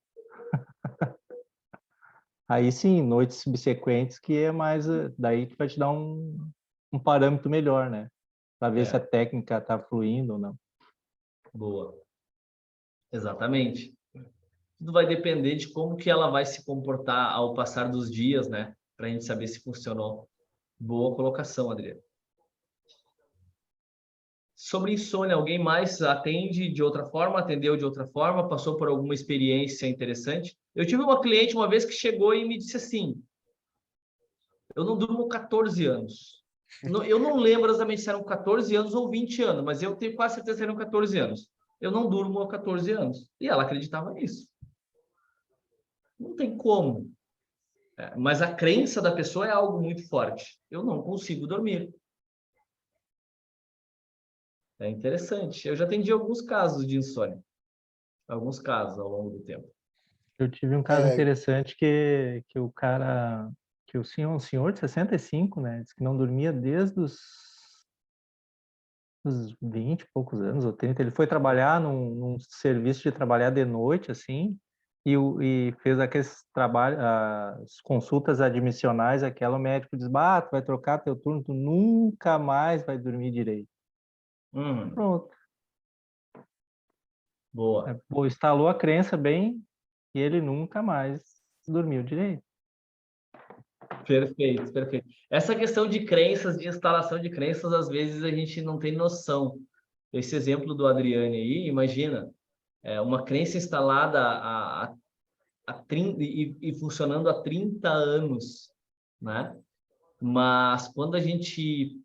Aí sim, noites subsequentes que é mais, daí tu vai te dar um parâmetro melhor, né? Para ver se a técnica está fluindo ou não. Boa. Exatamente. Tudo vai depender de como que ela vai se comportar ao passar dos dias, né? Para a gente saber se funcionou. Boa colocação, Adriano. Sobre insônia, alguém mais atende de outra forma, atendeu de outra forma, passou por alguma experiência interessante? Eu tive uma cliente uma vez que chegou e me disse assim: eu não durmo 14 anos. Eu não lembro exatamente se eram 14 anos ou 20 anos, mas eu tenho quase certeza que eram 14 anos. Eu não durmo há 14 anos. E ela acreditava nisso. Não tem como. Mas a crença da pessoa é algo muito forte. Eu não consigo dormir. É interessante. Eu já atendi alguns casos de insônia. Alguns casos ao longo do tempo. Eu tive um caso interessante que o cara, que um senhor de 65, né, disse que não dormia desde os 20 e poucos anos, ou 30. Ele foi trabalhar num serviço de trabalhar de noite, assim, e fez aqueles trabalhos, as consultas admissionais, o médico diz, tu vai trocar teu turno, tu nunca mais vai dormir direito. Pronto. Boa. Instalou a crença bem e ele nunca mais dormiu direito. Perfeito, perfeito. Essa questão de crenças, de instalação de crenças, às vezes a gente não tem noção. Esse exemplo do Adriane aí, imagina, uma crença instalada há 30, e funcionando há 30 anos, né? Mas quando a gente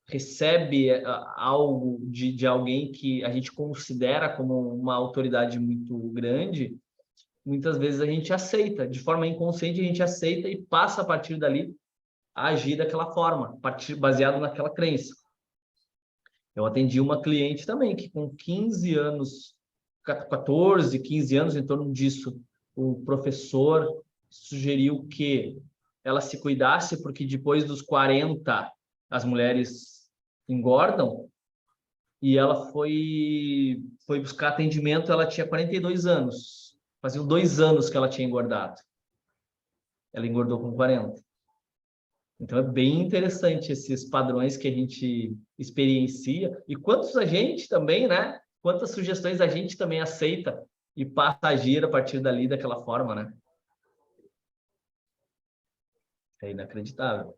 recebe algo de alguém que a gente considera como uma autoridade muito grande, muitas vezes a gente aceita, de forma inconsciente a gente aceita e passa a partir dali a agir daquela forma, baseado naquela crença. Eu atendi uma cliente também que com 15 anos, 14, 15 anos, em torno disso, o professor sugeriu que ela se cuidasse, porque depois dos 40 as mulheres engordam, e ela foi buscar atendimento, ela tinha 42 anos. Faziam 2 anos que ela tinha engordado. Ela engordou com 40. Então, é bem interessante esses padrões que a gente experiencia. E quantos a gente também, né? Quantas sugestões a gente também aceita e passa a agir a partir dali daquela forma, né? É inacreditável.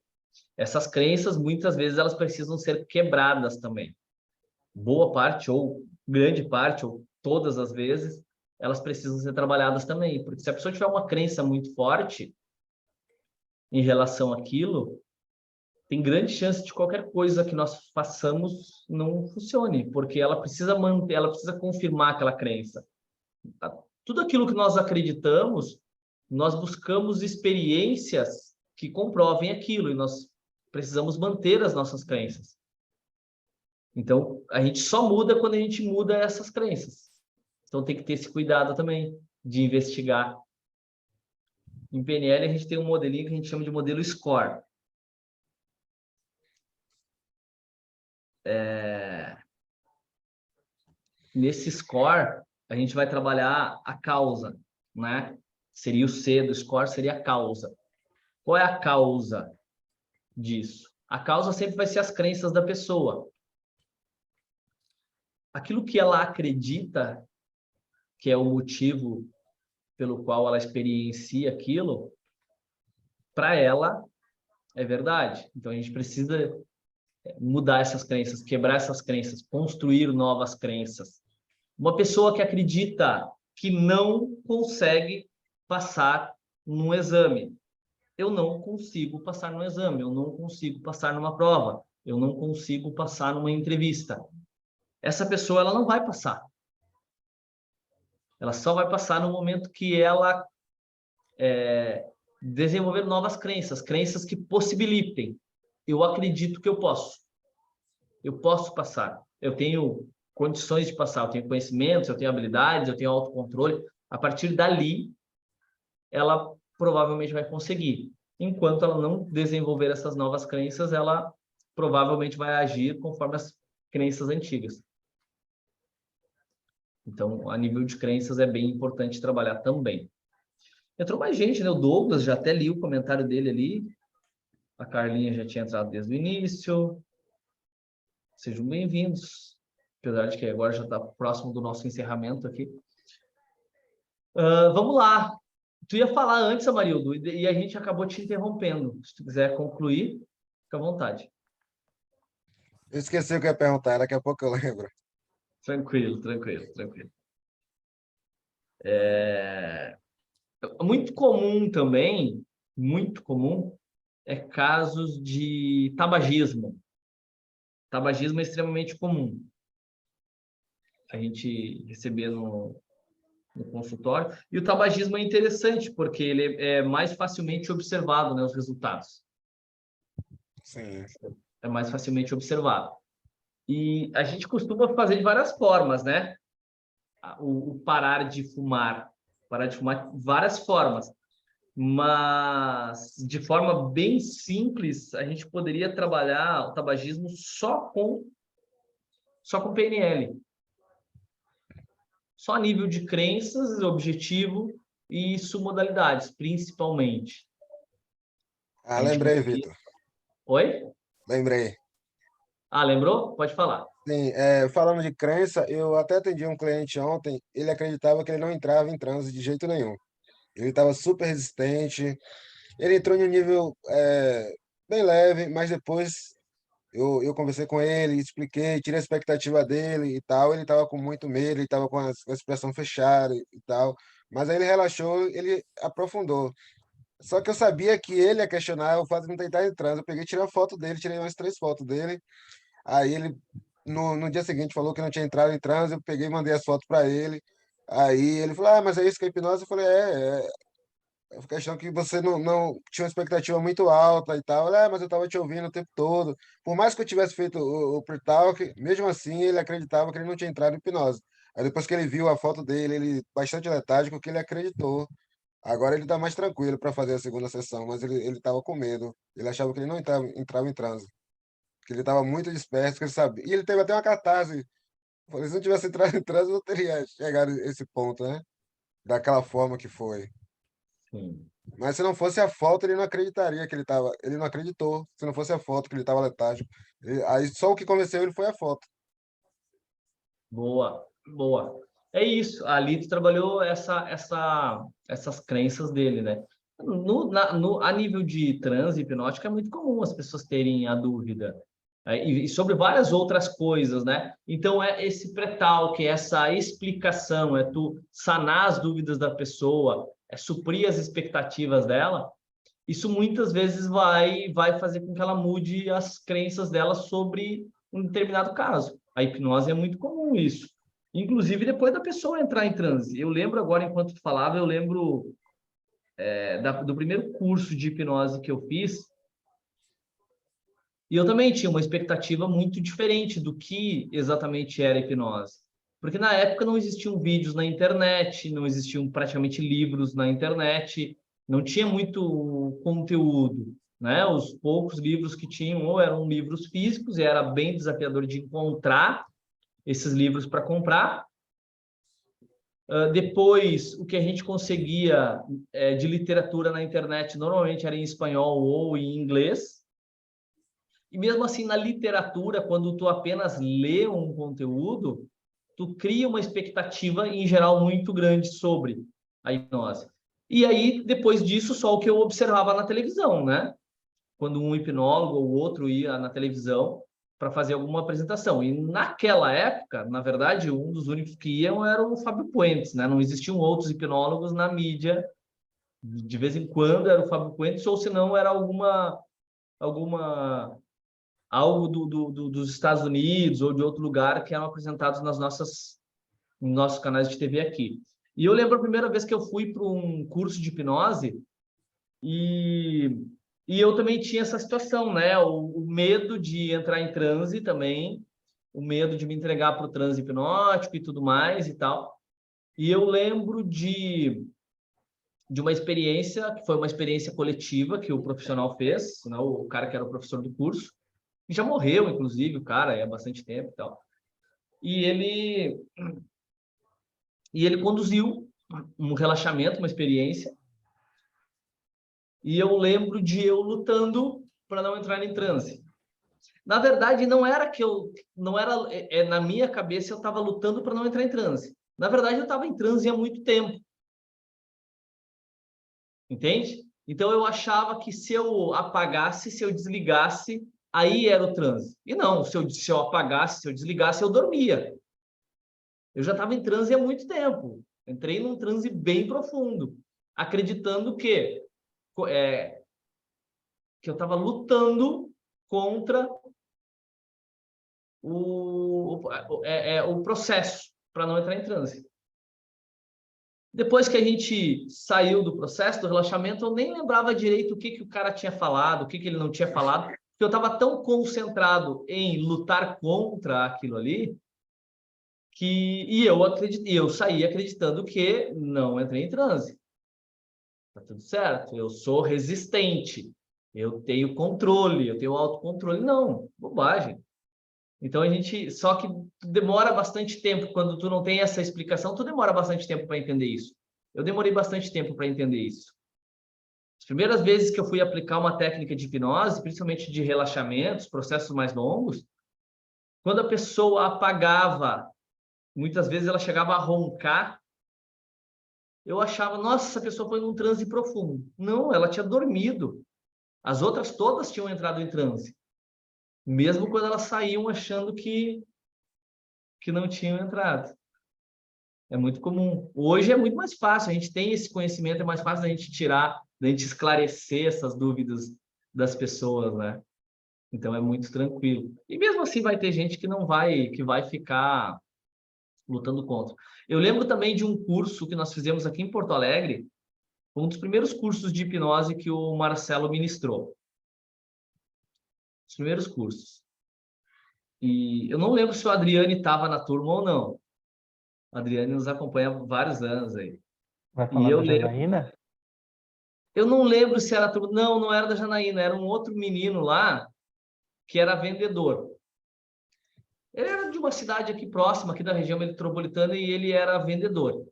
Essas crenças, muitas vezes, elas precisam ser quebradas também. Boa parte, ou grande parte, ou todas as vezes, elas precisam ser trabalhadas também. Porque se a pessoa tiver uma crença muito forte em relação àquilo, tem grande chance de qualquer coisa que nós façamos não funcione, porque ela precisa manter, ela precisa confirmar aquela crença. Tudo aquilo que nós acreditamos, nós buscamos experiências que comprovem aquilo e nós precisamos manter as nossas crenças. Então, a gente só muda quando a gente muda essas crenças. Então, tem que ter esse cuidado também de investigar. Em PNL, a gente tem um modelinho que a gente chama de modelo SCORE. Nesse SCORE, a gente vai trabalhar a causa, né? Seria o C do SCORE, seria a causa. Qual é a causa disso? A causa sempre vai ser as crenças da pessoa. Aquilo que ela acredita que é o motivo pelo qual ela experiencia aquilo, para ela é verdade. Então a gente precisa mudar essas crenças, quebrar essas crenças, construir novas crenças. Uma pessoa que acredita que não consegue passar num exame. Eu não consigo passar no exame, eu não consigo passar numa prova, eu não consigo passar numa entrevista. Essa pessoa ela não vai passar. Ela só vai passar no momento que ela desenvolver novas crenças, crenças que possibilitem. Eu acredito que eu posso. Eu posso passar. Eu tenho condições de passar, eu tenho conhecimentos, eu tenho habilidades, eu tenho autocontrole. A partir dali, ela provavelmente vai conseguir. Enquanto ela não desenvolver essas novas crenças, ela provavelmente vai agir conforme as crenças antigas. Então, a nível de crenças é bem importante trabalhar também. Entrou mais gente, né? O Douglas, já até li o comentário dele ali. A Carlinha já tinha entrado desde o início. Sejam bem-vindos. Apesar de que agora já está próximo do nosso encerramento aqui. Vamos lá. Tu ia falar antes, Amarildo, e a gente acabou te interrompendo. Se tu quiser concluir, fica à vontade. Eu esqueci o que eu ia perguntar, daqui a pouco eu lembro. Tranquilo, tranquilo, tranquilo. Muito comum também, muito comum, é casos de tabagismo. Tabagismo é extremamente comum. A gente receber no consultório. E o tabagismo é interessante, porque ele é mais facilmente observado, né, os resultados. Sim. É mais facilmente observado. E a gente costuma fazer de várias formas, né? O parar de fumar. Parar de fumar de várias formas. Mas, de forma bem simples, a gente poderia trabalhar o tabagismo só com PNL. Só a nível de crenças, objetivo e submodalidades, principalmente. Ah, lembrei, Vitor. Oi? Lembrei. Ah, lembrou? Pode falar. Sim, falando de crença, eu até atendi um cliente ontem, ele acreditava que ele não entrava em transe de jeito nenhum. Ele estava super resistente, ele entrou em um nível bem leve, mas depois eu conversei com ele, expliquei, tirei a expectativa dele e tal, ele estava com muito medo, ele estava com a expressão fechada e tal, mas aí ele relaxou, ele aprofundou. Só que eu sabia que ele ia questionar o fato de não tentar em transe. Eu peguei, tirei uma foto dele, tirei umas 3 fotos dele. Aí ele, no dia seguinte, falou que não tinha entrado em transe. Eu peguei e mandei as fotos para ele. Aí ele falou: Ah, mas é isso que é hipnose? Eu falei: É a questão que você não tinha uma expectativa muito alta e tal. Mas eu estava te ouvindo o tempo todo. Por mais que eu tivesse feito o pre-talk, mesmo assim ele acreditava que ele não tinha entrado em hipnose. Aí depois que ele viu a foto dele, ele bastante letárgico, que ele acreditou. Agora ele está mais tranquilo para fazer a segunda sessão, mas ele estava com medo. Ele achava que ele não entrava em transe, que ele estava muito disperso, que ele sabia. E ele teve até uma catarse. Falei, se não tivesse entrado em transe, eu não teria chegado a esse ponto, né? Daquela forma que foi. Sim. Mas se não fosse a foto, ele não acreditaria que ele estava. Ele não acreditou. Se não fosse a foto, que ele estava letárgico. Aí só o que convenceu ele foi a foto. Boa, boa. É isso. Ali tu trabalhou essas crenças dele, né? A nível de transe hipnótico é muito comum as pessoas terem a dúvida. E sobre várias outras coisas, né? Então, é esse pré-talk, essa explicação, é tu sanar as dúvidas da pessoa, é suprir as expectativas dela. Isso muitas vezes vai fazer com que ela mude as crenças dela sobre um determinado caso. A hipnose é muito comum isso. Inclusive depois da pessoa entrar em transe. Eu lembro agora, enquanto tu falava, eu lembro do primeiro curso de hipnose que eu fiz, e eu também tinha uma expectativa muito diferente do que exatamente era hipnose. Porque na época não existiam vídeos na internet, não existiam praticamente livros na internet, não tinha muito conteúdo, né? Os poucos livros que tinham ou eram livros físicos, e era bem desafiador de encontrar esses livros para comprar. Depois, o que a gente conseguia de literatura na internet normalmente era em espanhol ou em inglês. E mesmo assim, na literatura, quando tu apenas lê um conteúdo, tu cria uma expectativa, em geral, muito grande sobre a hipnose. E aí, depois disso, só o que eu observava na televisão, né? Quando um hipnólogo ou outro ia na televisão para fazer alguma apresentação. E naquela época, na verdade, um dos únicos que iam era o Fábio Puentes, né? Não existiam outros hipnólogos na mídia. De vez em quando era o Fábio Puentes, ou se não era algo dos Estados Unidos ou de outro lugar que eram apresentados nos nossos canais de TV aqui. E eu lembro a primeira vez que eu fui para um curso de hipnose e eu também tinha essa situação, né? O medo de entrar em transe também, o medo de me entregar para o transe hipnótico e tudo mais e tal. E eu lembro de uma experiência, que foi uma experiência coletiva que o profissional fez, né? O cara que era o professor do curso, e já morreu, inclusive, o cara, há bastante tempo e tal. E ele conduziu um relaxamento, uma experiência, e eu lembro de eu lutando para não entrar em transe. Na verdade, não era na minha cabeça eu estava lutando para não entrar em transe. Na verdade, eu estava em transe há muito tempo. Entende? Então, eu achava que se eu apagasse, se eu desligasse, aí era o transe. E não, se eu apagasse, se eu desligasse, eu dormia. Eu já estava em transe há muito tempo. Entrei num transe bem profundo, acreditando que eu estava lutando contra o processo para não entrar em transe. Depois que a gente saiu do processo, do relaxamento, eu nem lembrava direito o que o cara tinha falado, o que ele não tinha falado, porque eu estava tão concentrado em lutar contra aquilo ali, e eu saí acreditando que não entrei em transe. Tá tudo certo, eu sou resistente, eu tenho controle, eu tenho autocontrole. Não, bobagem. Então só que demora bastante tempo, quando tu não tem essa explicação, tu demora bastante tempo para entender isso. Eu demorei bastante tempo para entender isso. As primeiras vezes que eu fui aplicar uma técnica de hipnose, principalmente de relaxamentos, processos mais longos, quando a pessoa apagava, muitas vezes ela chegava a roncar, eu achava, nossa, essa pessoa foi num transe profundo. Não, ela tinha dormido. As outras todas tinham entrado em transe. Mesmo quando elas saíam achando que não tinham entrado. É muito comum. Hoje é muito mais fácil, a gente tem esse conhecimento, é mais fácil da gente tirar, da gente esclarecer essas dúvidas das pessoas, né? Então é muito tranquilo. E mesmo assim vai ter gente que vai ficar lutando contra. Eu lembro também de um curso que nós fizemos aqui em Porto Alegre, um dos primeiros cursos de hipnose que o Marcelo ministrou. Os primeiros cursos. E eu não lembro se o Adriane estava na turma ou não. O Adriane nos acompanha há vários anos aí. Vai falar da Janaína? Eu não lembro se era a turma. Não, não era da Janaína, era um outro menino lá que era vendedor. Ele era de uma cidade aqui próxima, aqui da região metropolitana, e ele era vendedor.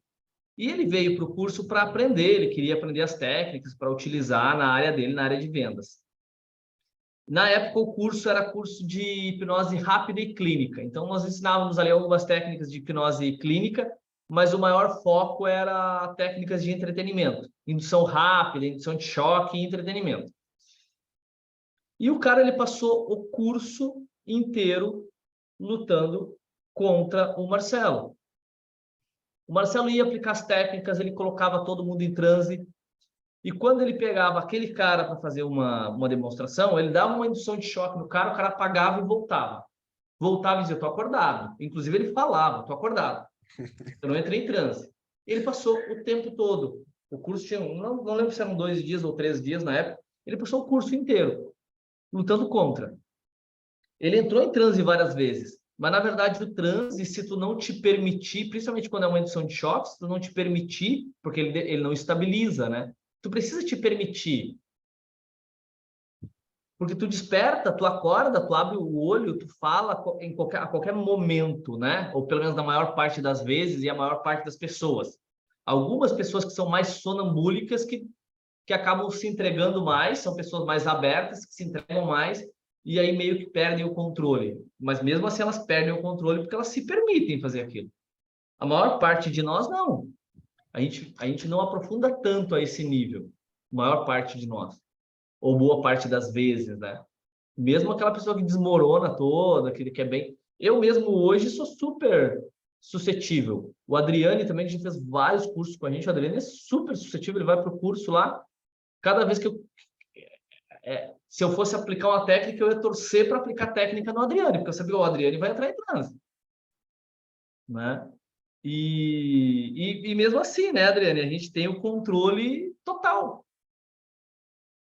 E ele veio para o curso para aprender, ele queria aprender as técnicas para utilizar na área dele, na área de vendas. Na época, o curso era curso de hipnose rápida e clínica. Então, nós ensinávamos ali algumas técnicas de hipnose clínica, mas o maior foco era técnicas de entretenimento. Indução rápida, indução de choque e entretenimento. E o cara, ele passou o curso inteiro lutando contra o Marcelo. O Marcelo ia aplicar as técnicas, ele colocava todo mundo em transe. E quando ele pegava aquele cara para fazer uma demonstração, ele dava uma indução de choque no cara, o cara apagava e voltava. Voltava e dizia, tô acordado. Inclusive ele falava, tô acordado. Eu não entrei em transe. Ele passou o tempo todo O curso tinha, não lembro se eram 2 dias ou 3 dias na época, ele puxou o curso inteiro, lutando contra. Ele entrou em transe várias vezes, mas na verdade o transe, se tu não te permitir, principalmente quando é uma indução de choque, se tu não te permitir, porque ele não estabiliza, né? Tu precisa te permitir. Porque tu desperta, tu acorda, tu abre o olho, tu fala a qualquer momento, né? Ou pelo menos na maior parte das vezes e a maior parte das pessoas. Algumas pessoas que são mais sonambúlicas que acabam se entregando mais, são pessoas mais abertas, que se entregam mais e aí meio que perdem o controle. Mas mesmo assim elas perdem o controle porque elas se permitem fazer aquilo. A maior parte de nós, não. A gente não aprofunda tanto a esse nível. A maior parte de nós. Ou boa parte das vezes, né? Mesmo aquela pessoa que desmorona toda, que é bem... Eu mesmo hoje sou super suscetível. O Adriane também, que já fez vários cursos com a gente, o Adriane é super suscetível, ele vai para o curso lá, cada vez que se eu fosse aplicar uma técnica, eu ia torcer para aplicar técnica no Adriane, porque eu sabia que o Adriane vai entrar em transe. Né? E mesmo assim, né, Adriane, a gente tem o controle total.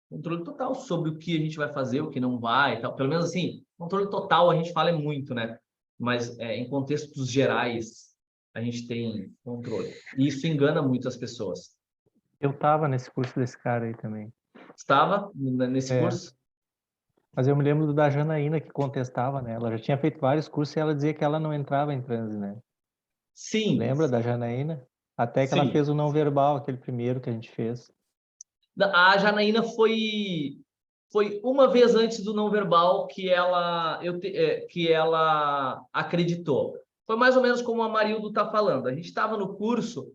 Controle total sobre o que a gente vai fazer, o que não vai e tal. Pelo menos assim, controle total a gente fala muito, né? Mas em contextos gerais, a gente tem controle. E isso engana muito as pessoas. Eu tava nesse curso desse cara aí também. Estava nesse curso? Mas eu me lembro da Janaína que contestava, né? Ela já tinha feito vários cursos e ela dizia que ela não entrava em transe, né? Sim. Lembra da Janaína? Até que ela Sim. fez o não verbal, aquele primeiro que a gente fez. A Janaína foi uma vez antes do não verbal que ela acreditou. Foi mais ou menos como a Marildo está falando. A gente estava no curso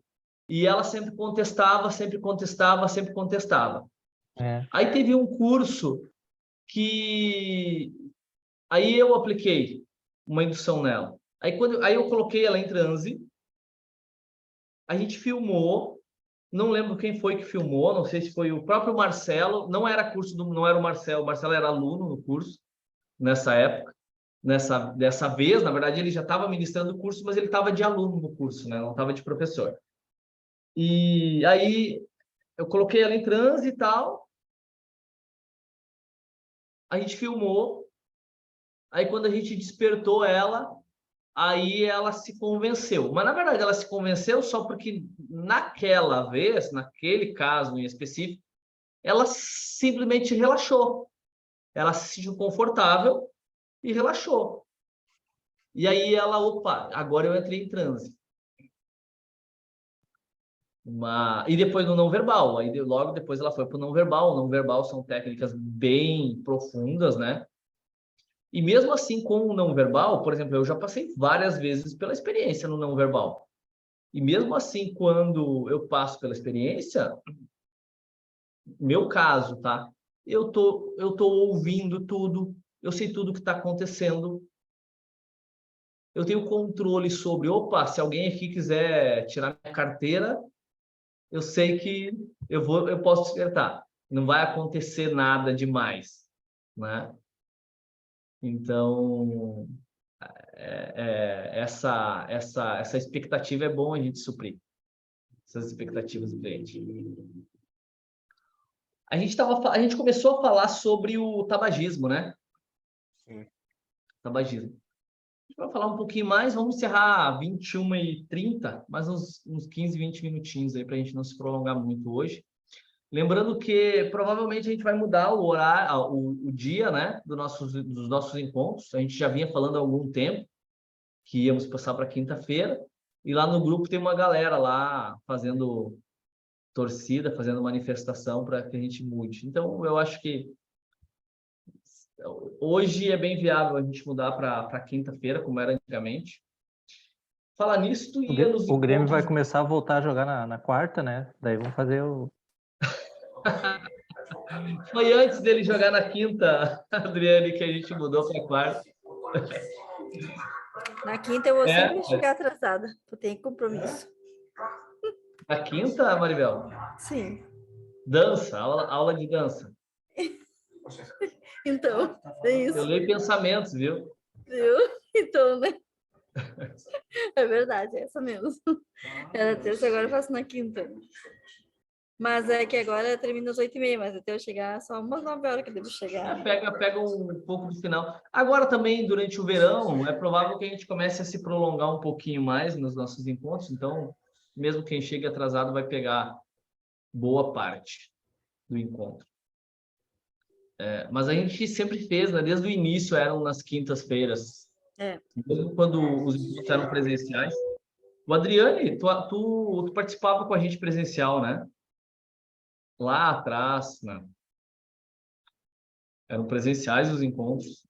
e ela sempre contestava, sempre contestava, sempre contestava. É. Aí teve um curso que aí eu apliquei uma indução nela. Aí eu coloquei ela em transe, a gente filmou. Não lembro quem foi que filmou, não sei se foi o próprio Marcelo, não era não era o Marcelo era aluno no curso nessa época, dessa vez, na verdade ele já estava ministrando o curso, mas ele estava de aluno no curso, né? Não estava de professor. E aí eu coloquei ela em transe e tal, a gente filmou, aí quando a gente despertou ela, aí ela se convenceu. Mas na verdade ela se convenceu só porque naquela vez, naquele caso em específico, ela simplesmente relaxou. Ela se sentiu confortável e relaxou. E aí ela, opa, agora eu entrei em transe. E depois no não verbal. Aí logo depois ela foi para o não verbal. O não verbal são técnicas bem profundas, né? E mesmo assim, com o não verbal, por exemplo, eu já passei várias vezes pela experiência no não verbal. E mesmo assim, quando eu passo pela experiência, meu caso, tá? Eu tô ouvindo tudo, eu sei tudo que está acontecendo. Eu tenho controle sobre, opa, se alguém aqui quiser tirar minha carteira, eu sei que eu posso despertar. Não vai acontecer nada demais, né? Então, essa expectativa é bom a gente suprir. Essas expectativas do cliente. A gente começou a falar sobre o tabagismo, né? Sim. Tabagismo. A gente vai falar um pouquinho mais, vamos encerrar 21h30, mais uns 15, 20 minutinhos aí para a gente não se prolongar muito hoje. Lembrando que provavelmente a gente vai mudar o horário, o dia, né, dos nossos encontros. A gente já vinha falando há algum tempo que íamos passar para quinta-feira, e lá no grupo tem uma galera lá fazendo torcida, fazendo manifestação para que a gente mude. Então, eu acho que hoje é bem viável a gente mudar para quinta-feira, como era antigamente. Falar nisso, tu ia nos O Grêmio vai encontros... começar a voltar a jogar na quarta, né? Daí vamos fazer o... Foi antes dele jogar na quinta, Adriane, que a gente mudou para quarta. Na quinta eu vou sempre chegar atrasada, eu tenho compromisso. Na quinta, Maribel? Sim. Dança, aula de dança. Então, é isso. Eu leio pensamentos, viu? Viu? Então, né? É verdade, é essa mesmo. Era terça, agora eu faço na quinta. Mas é que agora termina às 8h30, mas até eu chegar, só umas 9 horas que eu devo chegar. Pega um pouco do final. Agora também, durante o verão, é provável que a gente comece a se prolongar um pouquinho mais nos nossos encontros, então, mesmo quem chegue atrasado vai pegar boa parte do encontro. Mas a gente sempre fez, né? Desde o início eram nas quintas-feiras, mesmo quando os encontros eram presenciais. O Adriane, tu participava com a gente presencial, né? Lá atrás, né? Eram presenciais os encontros.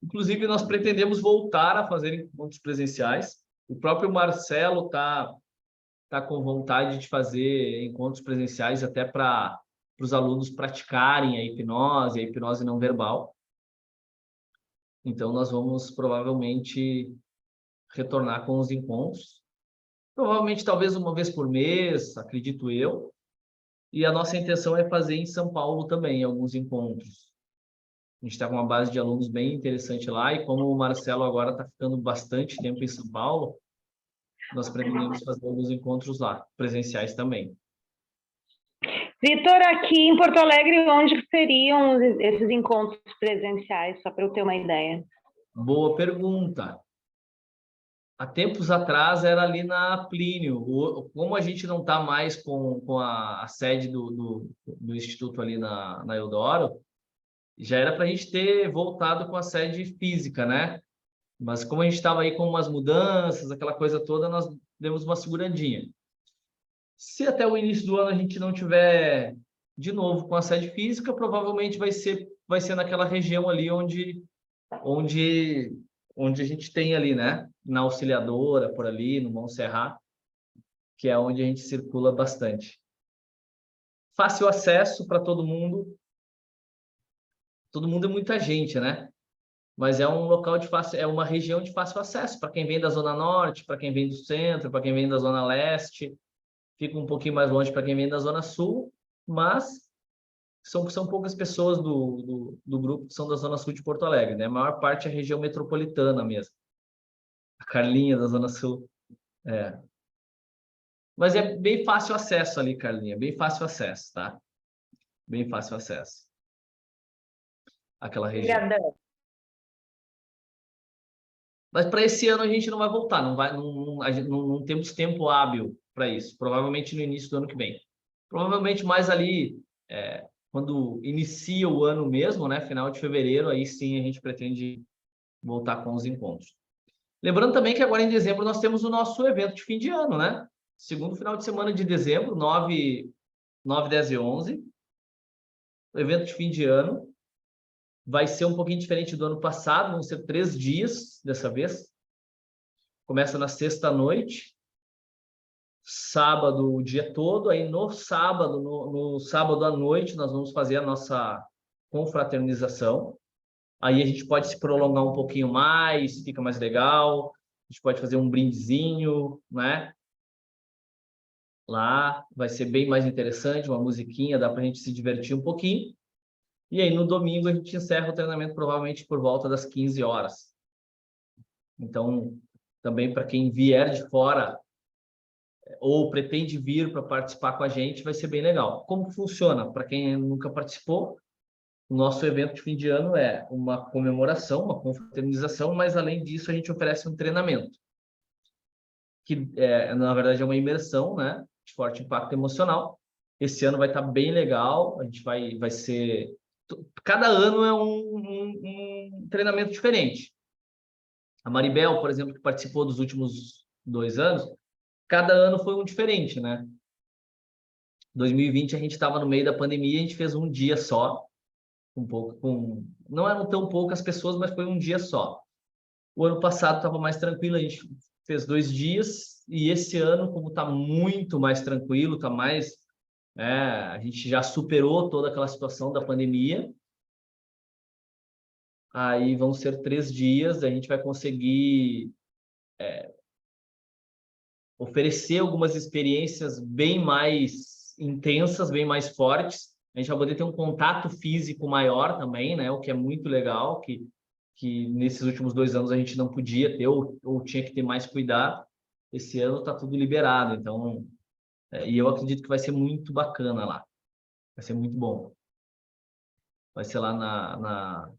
Inclusive, nós pretendemos voltar a fazer encontros presenciais. O próprio Marcelo tá com vontade de fazer encontros presenciais até para os alunos praticarem a hipnose não verbal. Então, nós vamos provavelmente retornar com os encontros. Provavelmente, talvez uma vez por mês, acredito eu. E a nossa intenção é fazer em São Paulo também alguns encontros. A gente está com uma base de alunos bem interessante lá, e como o Marcelo agora está ficando bastante tempo em São Paulo, nós pretendemos fazer alguns encontros lá, presenciais também. Vitor, aqui em Porto Alegre, onde seriam esses encontros presenciais, só para eu ter uma ideia? Boa pergunta. Há tempos atrás era ali na Plínio. Como a gente não está mais com a sede do Instituto ali na Eudoro, já era para a gente ter voltado com a sede física, né? Mas como a gente estava aí com umas mudanças, aquela coisa toda, nós demos uma seguradinha. Se até o início do ano a gente não tiver de novo com a sede física, provavelmente vai ser naquela região ali onde a gente tem ali, né? Na Auxiliadora, por ali, no Montserrat, que é onde a gente circula bastante. Fácil acesso para todo mundo. Todo mundo é muita gente, né? Mas é um local é uma região de fácil acesso para quem vem da Zona Norte, para quem vem do centro, para quem vem da Zona Leste. Fica um pouquinho mais longe para quem vem da Zona Sul, mas são poucas pessoas do grupo que são da Zona Sul de Porto Alegre, né? A maior parte é a região metropolitana mesmo. A Carlinha da Zona Sul. Mas é bem fácil acesso ali, Carlinha. Bem fácil acesso, tá? Bem fácil acesso. Aquela região. Obrigadão. Mas para esse ano a gente não vai voltar, não temos tempo hábil para isso. Provavelmente no início do ano que vem. Provavelmente mais ali, quando inicia o ano mesmo, né? Final de fevereiro, aí sim a gente pretende voltar com os encontros. Lembrando também que agora em dezembro nós temos o nosso evento de fim de ano, né? Segundo final de semana de dezembro, 9, 10 e 11. O evento de fim de ano. Vai ser um pouquinho diferente do ano passado, vão ser 3 dias dessa vez. Começa na sexta-noite, sábado o dia todo, aí no sábado à noite nós vamos fazer a nossa confraternização. Aí a gente pode se prolongar um pouquinho mais, fica mais legal. A gente pode fazer um brindezinho, né? Lá vai ser bem mais interessante, uma musiquinha, dá para a gente se divertir um pouquinho. E aí, no domingo, a gente encerra o treinamento provavelmente por volta das 15 horas. Então, também para quem vier de fora ou pretende vir para participar com a gente, vai ser bem legal. Como funciona? Para quem nunca participou, o nosso evento de fim de ano é uma comemoração, uma confraternização, mas além disso, a gente oferece um treinamento, que na verdade é uma imersão, né, de forte impacto emocional. Esse ano vai estar bem legal, a gente vai ser... Cada ano é um treinamento diferente. A Maribel, por exemplo, que participou dos últimos 2 anos, cada ano foi um diferente, né? 2020 a gente estava no meio da pandemia, a gente fez um dia só, não eram tão poucas pessoas, mas foi um dia só. O ano passado estava mais tranquilo, a gente fez 2 dias, e esse ano, como está muito mais tranquilo, está mais... a gente já superou toda aquela situação da pandemia. Aí vão ser 3 dias, a gente vai conseguir oferecer algumas experiências bem mais intensas, bem mais fortes. A gente vai poder ter um contato físico maior também, né? O que é muito legal, que nesses últimos 2 anos a gente não podia ter ou tinha que ter mais cuidado. Esse ano está tudo liberado, então E eu acredito que vai ser muito bacana lá. Vai ser muito bom. Vai ser lá na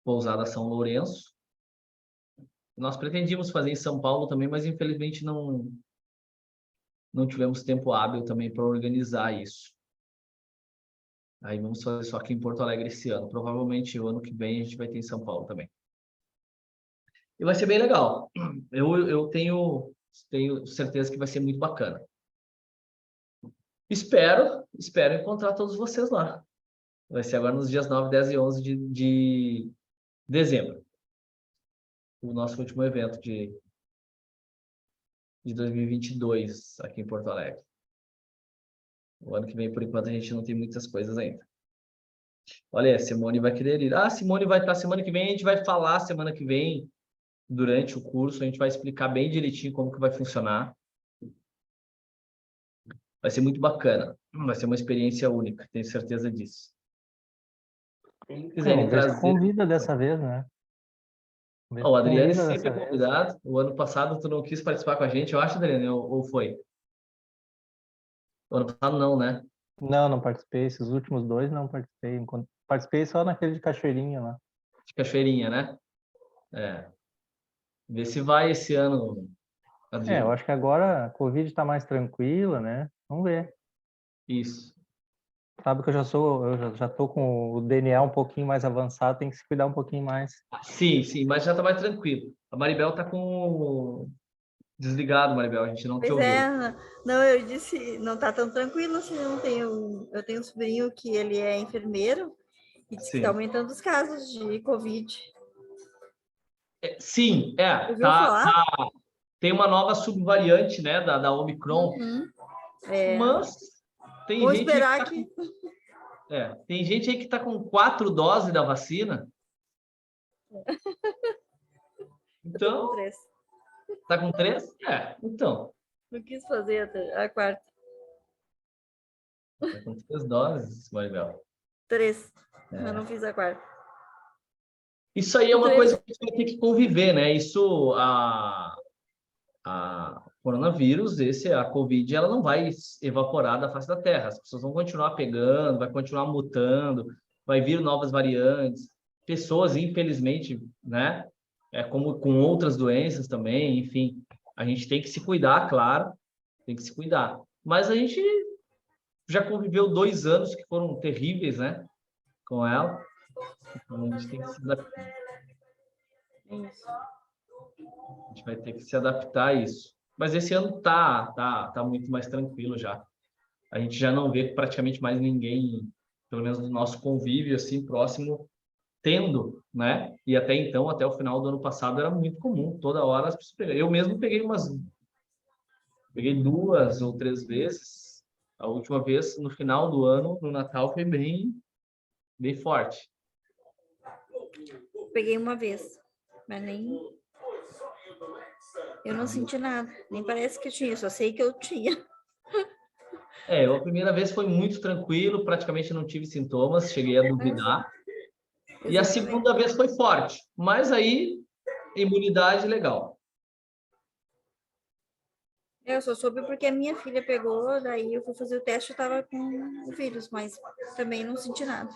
Pousada São Lourenço. Nós pretendíamos fazer em São Paulo também, mas infelizmente não tivemos tempo hábil também para organizar isso. Aí vamos fazer só aqui em Porto Alegre esse ano. Provavelmente o ano que vem a gente vai ter em São Paulo também. E vai ser bem legal. Eu tenho certeza que vai ser muito bacana. Espero encontrar todos vocês lá. Vai ser agora nos dias 9, 10 e 11 de dezembro. O nosso último evento de 2022 aqui em Porto Alegre. O ano que vem, por enquanto, a gente não tem muitas coisas ainda. Olha, a Simone vai querer ir. Ah, Simone vai estar semana que vem, a gente vai falar semana que vem, durante o curso, a gente vai explicar bem direitinho como que vai funcionar. Vai ser muito bacana. Vai ser uma experiência única, tenho certeza disso. Quem quiserem Vamos ver se trazer... convida dessa vez, né? O Adriano Convida sempre é dessa vez. convidado. O ano passado tu não quis participar com a gente, eu acho, Adriano, ou foi? O ano passado não, né? Não participei. Esses últimos 2 não participei. Participei só naquele de Cachoeirinha lá. De Cachoeirinha, né? Vê se vai esse ano, Eu Adriano. acho que agora a Covid está mais tranquila, né? Vamos ver. Isso. Sabe que eu já tô com o DNA um pouquinho mais avançado, tem que se cuidar um pouquinho mais. Sim, mas já tá mais tranquilo. A Maribel tá desligado, Maribel, a gente não te Pois ouviu. é, não, eu disse, não tá tão tranquilo assim, eu tenho um sobrinho que ele é enfermeiro e disse que Sim. tá aumentando os casos de Covid. Sim, Ouviu falar? tem uma nova subvariante, né, da Omicron, mas tem Vamos gente aí esperar que tem gente aí que tá com 4 doses da vacina. Então, com 3. tá com 3? Então. Não quis fazer a quarta. Tá com 3 doses, Maribel. 3, mas não fiz a quarta. Isso aí é uma coisa que a gente vai ter que conviver, né? Isso, a coronavírus, a Covid, ela não vai evaporar da face da Terra. As pessoas vão continuar pegando, vai continuar mutando, vai vir novas variantes. Pessoas, infelizmente, né? Como com outras doenças também, enfim. A gente tem que se cuidar, claro, tem que se cuidar. Mas a gente já conviveu 2 anos que foram terríveis, né? Com ela. Então, a gente tem que se adaptar. A gente vai ter que se adaptar a isso. Mas esse ano tá muito mais tranquilo já. A gente já não vê praticamente mais ninguém, pelo menos do nosso convívio assim próximo, tendo, né? E até então, até o final do ano passado, era muito comum. Toda hora as pessoas pegavam. Eu mesmo peguei 2 ou 3 vezes. A última vez, no final do ano, no Natal, foi bem forte. Peguei uma vez, mas eu não senti nada, nem parece que tinha, só sei que eu tinha. A primeira vez foi muito tranquilo, praticamente não tive sintomas, cheguei a duvidar. E a segunda vez foi forte, mas aí, imunidade legal. Eu só soube porque a minha filha pegou, daí eu fui fazer o teste e estava com o vírus, mas também não senti nada.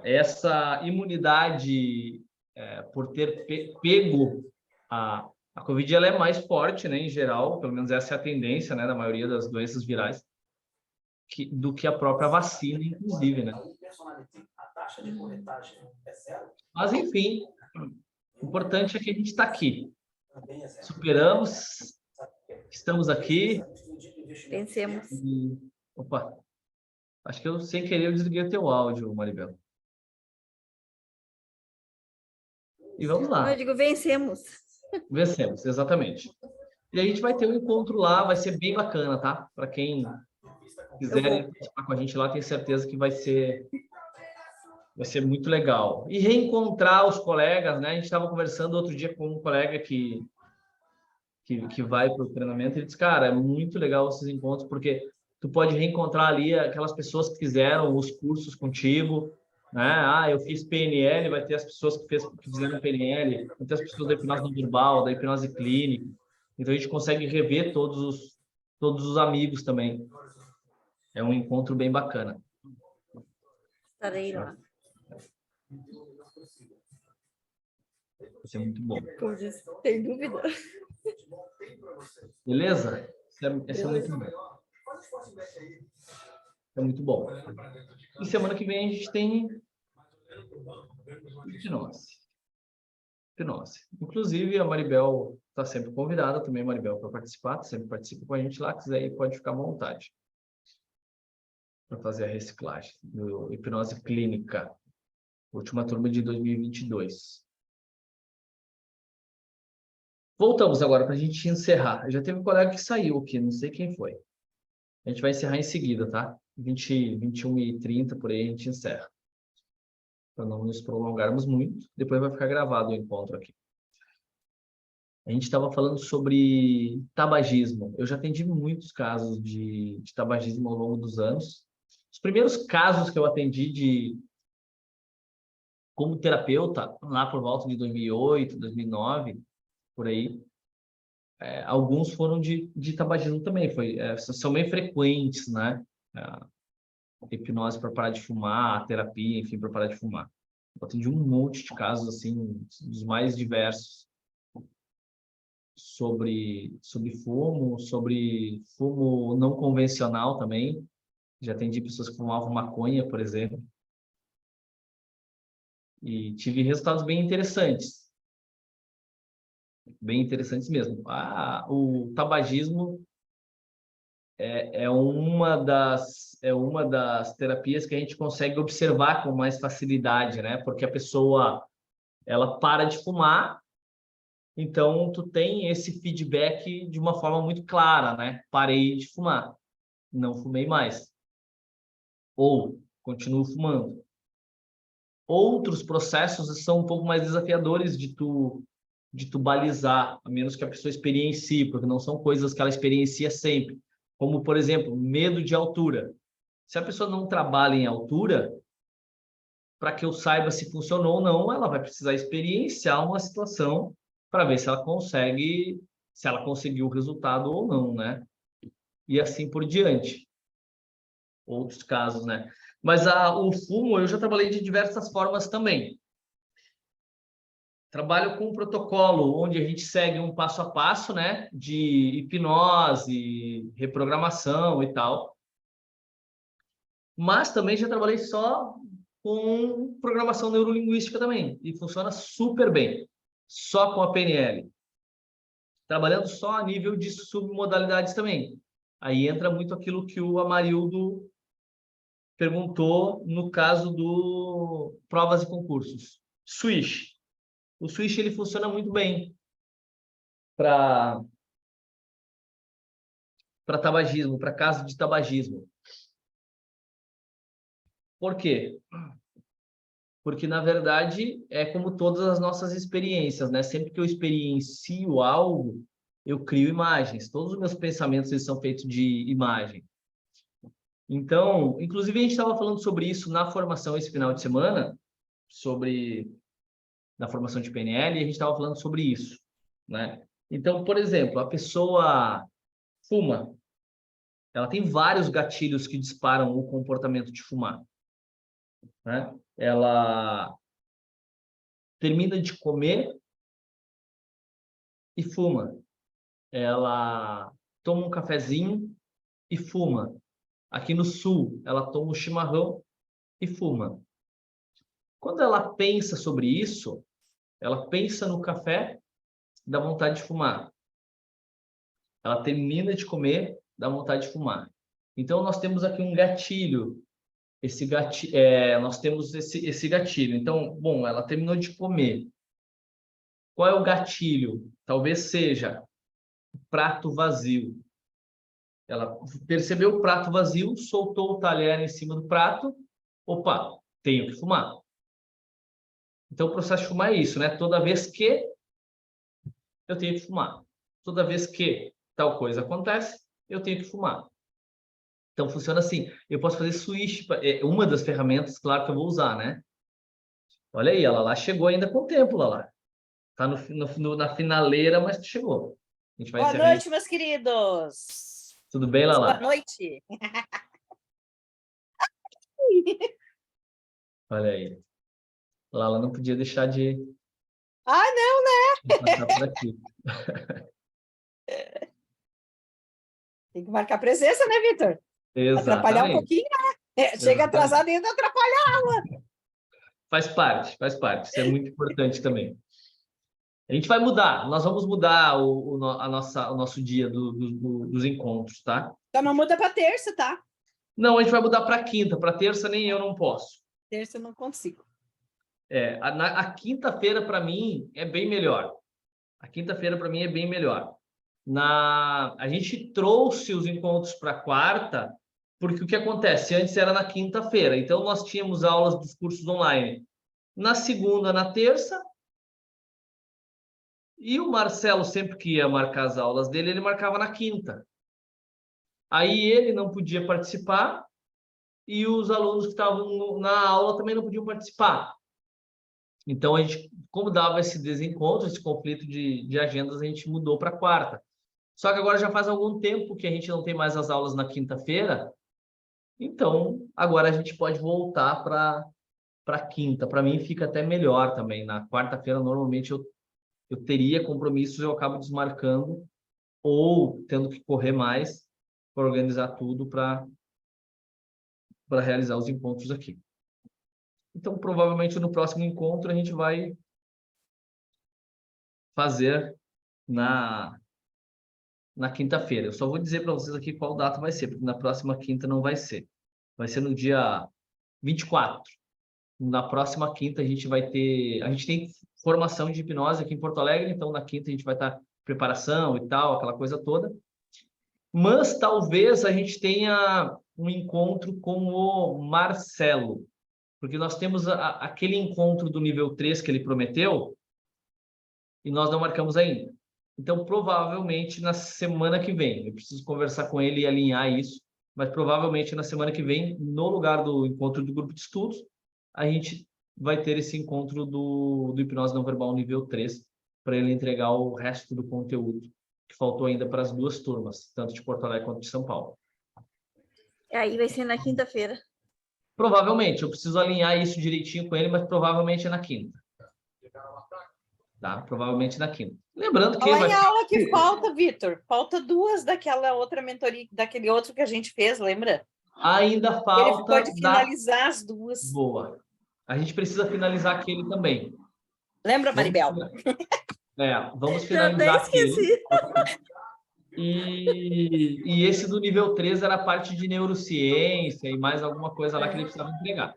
Essa imunidade, por ter pego a Covid, ela é mais forte, né, em geral, pelo menos essa é a tendência, né, da maioria das doenças virais, do que a própria vacina, inclusive, né? Mas, enfim, o importante é que a gente está aqui. Superamos, estamos aqui. Vencemos. Opa, acho que eu, sem querer, eu desliguei o teu áudio, Maribel. E vamos lá. Eu digo, vencemos. Vencemos, exatamente. E a gente vai ter um encontro lá, vai ser bem bacana, tá? Para quem quiser participar com a gente lá, tenho certeza que vai ser muito legal. E reencontrar os colegas, né? A gente estava conversando outro dia com um colega que vai para o treinamento, ele disse, cara, é muito legal esses encontros, porque tu pode reencontrar ali aquelas pessoas que fizeram os cursos contigo, né? Eu fiz PNL, vai ter as pessoas que fizeram PNL, vai ter as pessoas da hipnose não verbal, da hipnose clínica. Então, a gente consegue rever todos todos os amigos também. É um encontro bem bacana. Estarei lá. Vai ser muito bom. Como disse, tem dúvida? Beleza? Esse é muito bom. É muito bom. E semana que vem a gente tem hipnose. Inclusive, a Maribel está sempre convidada também, Maribel, para participar. Sempre participa com a gente lá. Quiser ir, pode ficar à vontade para fazer a reciclagem do hipnose clínica. Última turma de 2022. Voltamos agora para a gente encerrar. Já teve um colega que saiu aqui, não sei quem foi. A gente vai encerrar em seguida, tá? 21h30, por aí, a gente encerra. Para não nos prolongarmos muito. Depois vai ficar gravado o encontro aqui. A gente estava falando sobre tabagismo. Eu já atendi muitos casos de tabagismo ao longo dos anos. Os primeiros casos que eu atendi como terapeuta, lá por volta de 2008, 2009, por aí, alguns foram de tabagismo também. São bem frequentes, né? Hipnose para parar de fumar, terapia, enfim, para parar de fumar. Eu atendi um monte de casos, assim, dos mais diversos, sobre fumo não convencional também. Já atendi pessoas que fumavam maconha, por exemplo. E tive resultados bem interessantes. Bem interessantes mesmo. O tabagismo é uma das terapias que a gente consegue observar com mais facilidade, né? Porque a pessoa, ela para de fumar, então tu tem esse feedback de uma forma muito clara, né? Parei de fumar, não fumei mais. Ou continuo fumando. Outros processos são um pouco mais desafiadores de tu balizar, a menos que a pessoa experiencie, porque não são coisas que ela experiencia sempre. Como, por exemplo, medo de altura. Se a pessoa não trabalha em altura, para que eu saiba se funcionou ou não, ela vai precisar experienciar uma situação para ver se ela conseguiu o resultado ou não, né? E assim por diante. Outros casos, né? Mas o fumo, eu já trabalhei de diversas formas também. Trabalho com um protocolo onde a gente segue um passo a passo, né? De hipnose, reprogramação e tal. Mas também já trabalhei só com programação neurolinguística também. E funciona super bem. Só com a PNL. Trabalhando só a nível de submodalidades também. Aí entra muito aquilo que o Amarildo perguntou no caso do provas e concursos. Swish. O Swish ele funciona muito bem para tabagismo, para caso de tabagismo. Por quê? Porque, na verdade, é como todas as nossas experiências, né? Sempre que eu experiencio algo, eu crio imagens. Todos os meus pensamentos eles são feitos de imagem. Então, inclusive, a gente estava falando sobre isso na formação esse final de semana, na formação de PNL, e a gente estava falando sobre isso, né? Então, por exemplo, a pessoa fuma. Ela tem vários gatilhos que disparam o comportamento de fumar, né? Ela termina de comer e fuma. Ela toma um cafezinho e fuma. Aqui no sul, ela toma um chimarrão e fuma. Quando ela pensa sobre isso, ela pensa no café, dá vontade de fumar. Ela termina de comer, dá vontade de fumar. Então, nós temos aqui um gatilho. Nós temos esse gatilho. Então, bom, ela terminou de comer. Qual é o gatilho? Talvez seja o prato vazio. Ela percebeu o prato vazio, soltou o talher em cima do prato. Opa, tenho que fumar. Então, o processo de fumar é isso, né? Toda vez que eu tenho que fumar. Toda vez que tal coisa acontece, eu tenho que fumar. Então, funciona assim. Eu posso fazer switch. Uma das ferramentas, claro, que eu vou usar, né? Olha aí, a Lala chegou ainda com o tempo, Lala. Tá na finaleira, mas chegou. A gente vai Boa encerrar noite, meus queridos. Tudo bem, Boa Lala? noite. Olha aí. Lala não podia deixar de Ah, não, né? passar por aqui. Tem que marcar presença, né, Vitor? Atrapalhar um Exatamente. pouquinho, né? Chega Exatamente. atrasado e ainda atrapalha. Faz parte, faz parte. Isso é muito importante também. A gente vai mudar, nós vamos mudar o nosso dia dos encontros, tá? Só não muda para terça, tá? Não, a gente vai mudar para quinta, para terça nem eu não posso. Terça eu não consigo. A quinta-feira para mim é bem melhor. A quinta-feira para mim é bem melhor. A gente trouxe os encontros para quarta, porque o que acontece? Antes era na quinta-feira, então nós tínhamos aulas dos cursos online na segunda, na terça, e o Marcelo, sempre que ia marcar as aulas dele, ele marcava na quinta. Aí ele não podia participar e os alunos que estavam na aula também não podiam participar. Então, a gente, como dava esse desencontro, esse conflito de agendas, a gente mudou para quarta. Só que agora já faz algum tempo que a gente não tem mais as aulas na quinta-feira, então agora a gente pode voltar para quinta. Para mim fica até melhor também. Na quarta-feira, normalmente, eu teria compromissos, eu acabo desmarcando ou tendo que correr mais para organizar tudo para realizar os encontros aqui. Então, provavelmente, no próximo encontro, a gente vai fazer na quinta-feira. Eu só vou dizer para vocês aqui qual data vai ser, porque na próxima quinta não vai ser. Vai ser no dia 24. Na próxima quinta, a gente vai ter... A gente tem formação de hipnose aqui em Porto Alegre, então na quinta a gente vai estar preparação e tal, aquela coisa toda. Mas talvez a gente tenha um encontro com o Marcelo, porque nós temos aquele encontro do nível 3 que ele prometeu e nós não marcamos ainda. Então, provavelmente na semana que vem, eu preciso conversar com ele e alinhar isso, mas provavelmente na semana que vem, no lugar do encontro do grupo de estudos, a gente vai ter esse encontro do hipnose não verbal nível 3, para ele entregar o resto do conteúdo que faltou ainda para as duas turmas, tanto de Porto Alegre quanto de São Paulo. Aí vai ser na quinta-feira. Provavelmente, eu preciso alinhar isso direitinho com ele, mas provavelmente é na quinta. Tá? Provavelmente na quinta. Lembrando que... Fala em aula que falta, Vitor. Falta 2 daquela outra mentoria, daquele outro que a gente fez, lembra? Ainda falta... Ele ficou de finalizar as 2. Boa. A gente precisa finalizar aquele também. Lembra, Maribel? Vamos Já até finalizar aquele. esqueci. E esse do nível 3 era a parte de neurociência e mais alguma coisa lá que ele precisava entregar.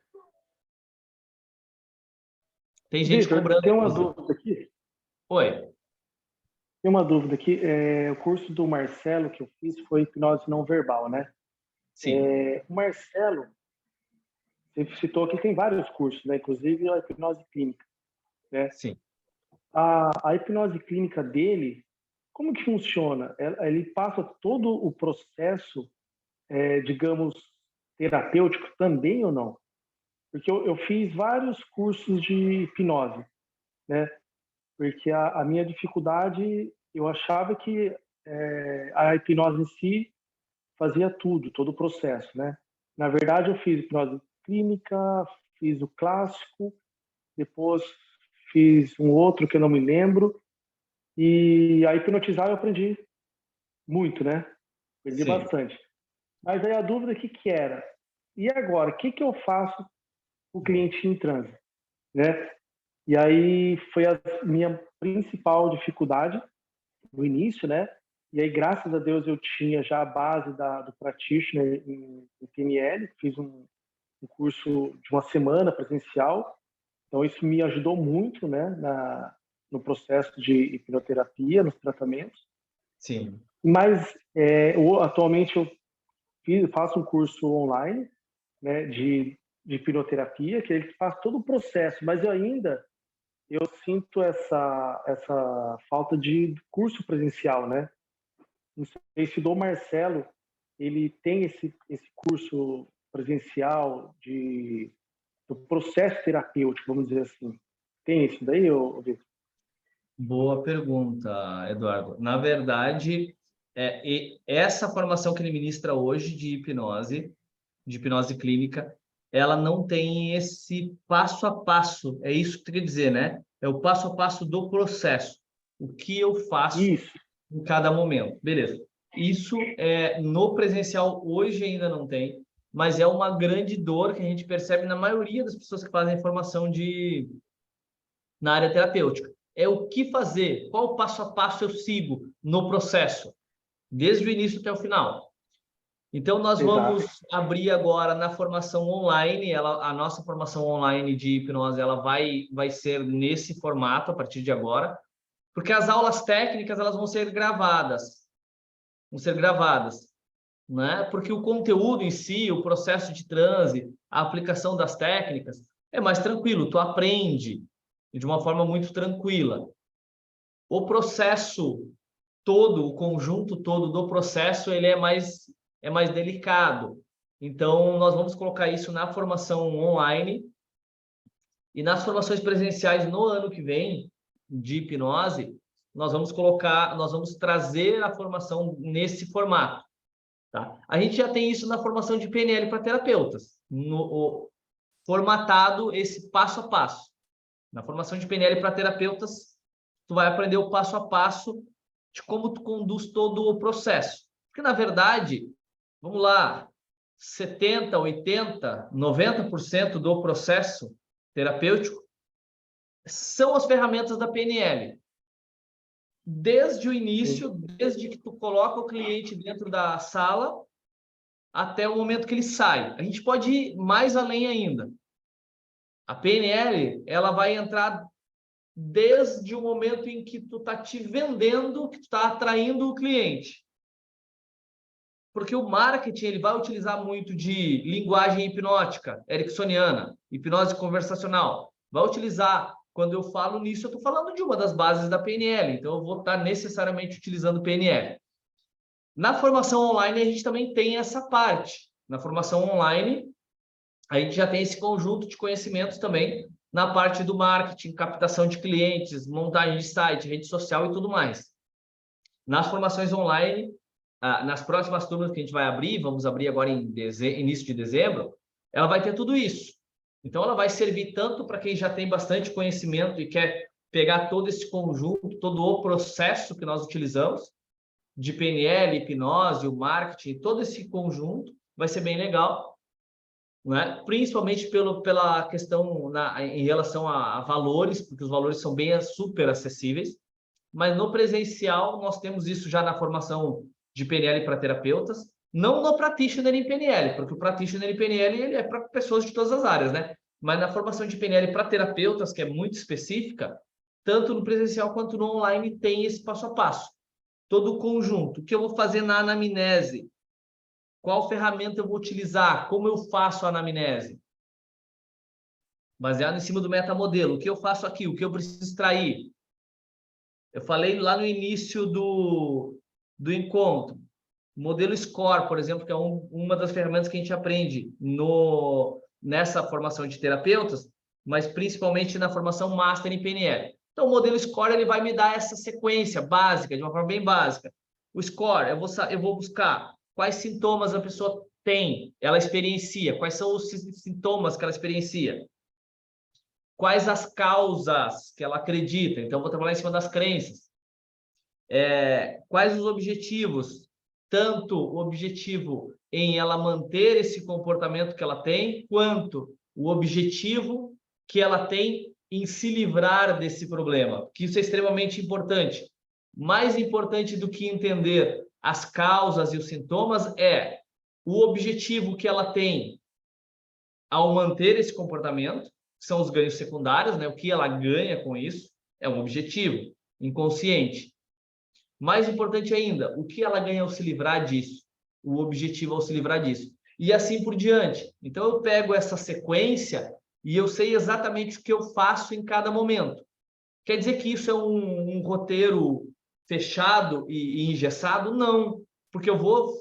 Tem gente Vitor, cobrando. tem uma dúvida aqui. Oi. Tem uma dúvida aqui. O curso do Marcelo que eu fiz foi hipnose não verbal, né? Sim. O Marcelo, você citou que tem vários cursos, né? Inclusive a hipnose clínica, né? Sim. A hipnose clínica dele, como que funciona? Ele passa todo o processo, digamos, terapêutico também ou não? Porque eu fiz vários cursos de hipnose, né? Porque a minha dificuldade, eu achava que a hipnose em si fazia tudo, todo o processo, né? Na verdade, eu fiz hipnose clínica, fiz o clássico, depois fiz um outro que eu não me lembro, e a hipnotizar eu aprendi muito, né? Aprendi Sim. bastante. Mas aí a dúvida que era, e agora, o que eu faço com o cliente em transe, né? E aí foi a minha principal dificuldade no início, né? E aí, graças a Deus, eu tinha já a base do practitioner em PNL, fiz um curso de uma semana presencial, então isso me ajudou muito, né, no processo de hipnoterapia, nos tratamentos. Sim. Mas atualmente eu faço um curso online, né, de hipnoterapia, que ele faz todo o processo, mas eu sinto essa falta de curso presencial, né? Não sei se do Marcelo ele tem esse curso presencial do processo terapêutico, vamos dizer assim. Tem isso daí, Vitor? Boa pergunta, Eduardo. Na verdade, E essa formação que ele ministra hoje de hipnose clínica, ela não tem esse passo a passo, é isso que quer dizer, né? É o passo a passo do processo. O que eu faço Isso. em cada momento. Beleza. Isso no presencial hoje ainda não tem, mas é uma grande dor que a gente percebe na maioria das pessoas que fazem formação na área terapêutica. É o que fazer, qual passo a passo eu sigo no processo, desde o início até o final. Então, nós vamos abrir agora na formação online, a nossa formação online de hipnose, ela vai ser nesse formato a partir de agora, porque as aulas técnicas, elas vão ser gravadas, né? Porque o conteúdo em si, o processo de transe, a aplicação das técnicas, é mais tranquilo, tu aprende de uma forma muito tranquila. O processo todo, o conjunto todo do processo, ele é mais delicado. Então, nós vamos colocar isso na formação online e nas formações presenciais no ano que vem de hipnose, nós vamos trazer a formação nesse formato. Tá? A gente já tem isso na formação de PNL para terapeutas, formatado esse passo a passo. Na formação de PNL para terapeutas, tu vai aprender o passo a passo de como tu conduz todo o processo. Porque, na verdade, vamos lá, 70%, 80%, 90% do processo terapêutico são as ferramentas da PNL. Desde o início, desde que tu coloca o cliente dentro da sala até o momento que ele sai. A gente pode ir mais além ainda. A PNL, ela vai entrar desde o momento em que tu está te vendendo, que tu está atraindo o cliente. Porque o marketing, ele vai utilizar muito de linguagem hipnótica, ericksoniana, hipnose conversacional. Vai utilizar, quando eu falo nisso, eu estou falando de uma das bases da PNL, então eu vou estar necessariamente utilizando PNL. Na formação online, a gente também tem essa parte. Na formação online, a gente já tem esse conjunto de conhecimentos também na parte do marketing, captação de clientes, montagem de site, rede social e tudo mais. Nas formações online, nas próximas turmas que a gente vai abrir, vamos abrir agora em início de dezembro, ela vai ter tudo isso. Então, ela vai servir tanto para quem já tem bastante conhecimento e quer pegar todo esse conjunto, todo o processo que nós utilizamos, de PNL, hipnose, o marketing, todo esse conjunto, vai ser bem legal, né? Principalmente pela questão em relação a valores, porque os valores são bem super acessíveis, mas no presencial nós temos isso já na formação de PNL para terapeutas, não no practitioner em PNL, porque o practitioner em PNL ele é para pessoas de todas as áreas, né? Mas na formação de PNL para terapeutas, que é muito específica, tanto no presencial quanto no online tem esse passo a passo. Todo o conjunto. O que eu vou fazer na anamnese? Qual ferramenta eu vou utilizar? Como eu faço a anamnese? Baseado em cima do metamodelo. O que eu faço aqui? O que eu preciso extrair? Eu falei lá no início do encontro. O modelo SCORE, por exemplo, que é uma das ferramentas que a gente aprende nessa formação de terapeutas, mas principalmente na formação Master em PNL. Então, o modelo SCORE ele vai me dar essa sequência básica, de uma forma bem básica. O SCORE, eu vou buscar quais sintomas a pessoa tem, ela experiencia, quais são os sintomas que ela experiencia, quais as causas que ela acredita. Então, eu vou trabalhar em cima das crenças. Quais os objetivos, tanto o objetivo em ela manter esse comportamento que ela tem, quanto o objetivo que ela tem em se livrar desse problema, que isso é extremamente importante. Mais importante do que entender as causas e os sintomas é o objetivo que ela tem ao manter esse comportamento, que são os ganhos secundários, né? O que ela ganha com isso é um objetivo inconsciente. Mais importante ainda, o que ela ganha ao se livrar disso, o objetivo ao se livrar disso, e assim por diante. Então, eu pego essa sequência e eu sei exatamente o que eu faço em cada momento. Quer dizer que isso é um roteiro fechado e engessado? Não, porque eu vou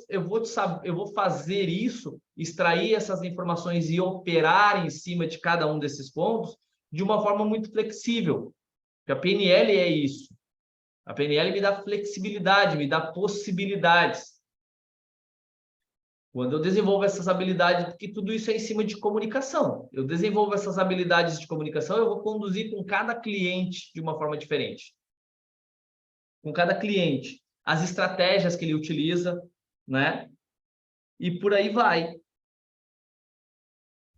fazer isso, extrair essas informações e operar em cima de cada um desses pontos de uma forma muito flexível. Porque a PNL é isso. A PNL me dá flexibilidade, me dá possibilidades. Quando eu desenvolvo essas habilidades, porque tudo isso é em cima de comunicação. Eu desenvolvo essas habilidades de comunicação, eu vou conduzir com cada cliente de uma forma diferente. Com cada cliente. As estratégias que ele utiliza, né? E por aí vai.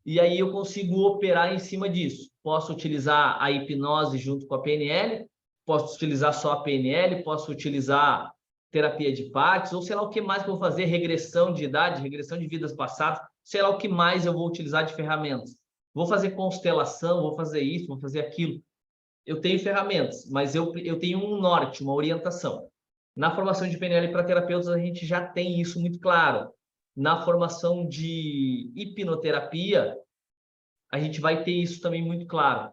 E aí eu consigo operar em cima disso. Posso utilizar a hipnose junto com a PNL, posso utilizar só a PNL, posso utilizar terapia de partes, ou sei lá o que mais que eu vou fazer, regressão de idade, regressão de vidas passadas, sei lá o que mais eu vou utilizar de ferramentas. Vou fazer constelação, vou fazer isso, vou fazer aquilo. Eu tenho ferramentas, mas eu tenho um norte, uma orientação. Na formação de PNL para terapeutas, a gente já tem isso muito claro. Na formação de hipnoterapia, a gente vai ter isso também muito claro,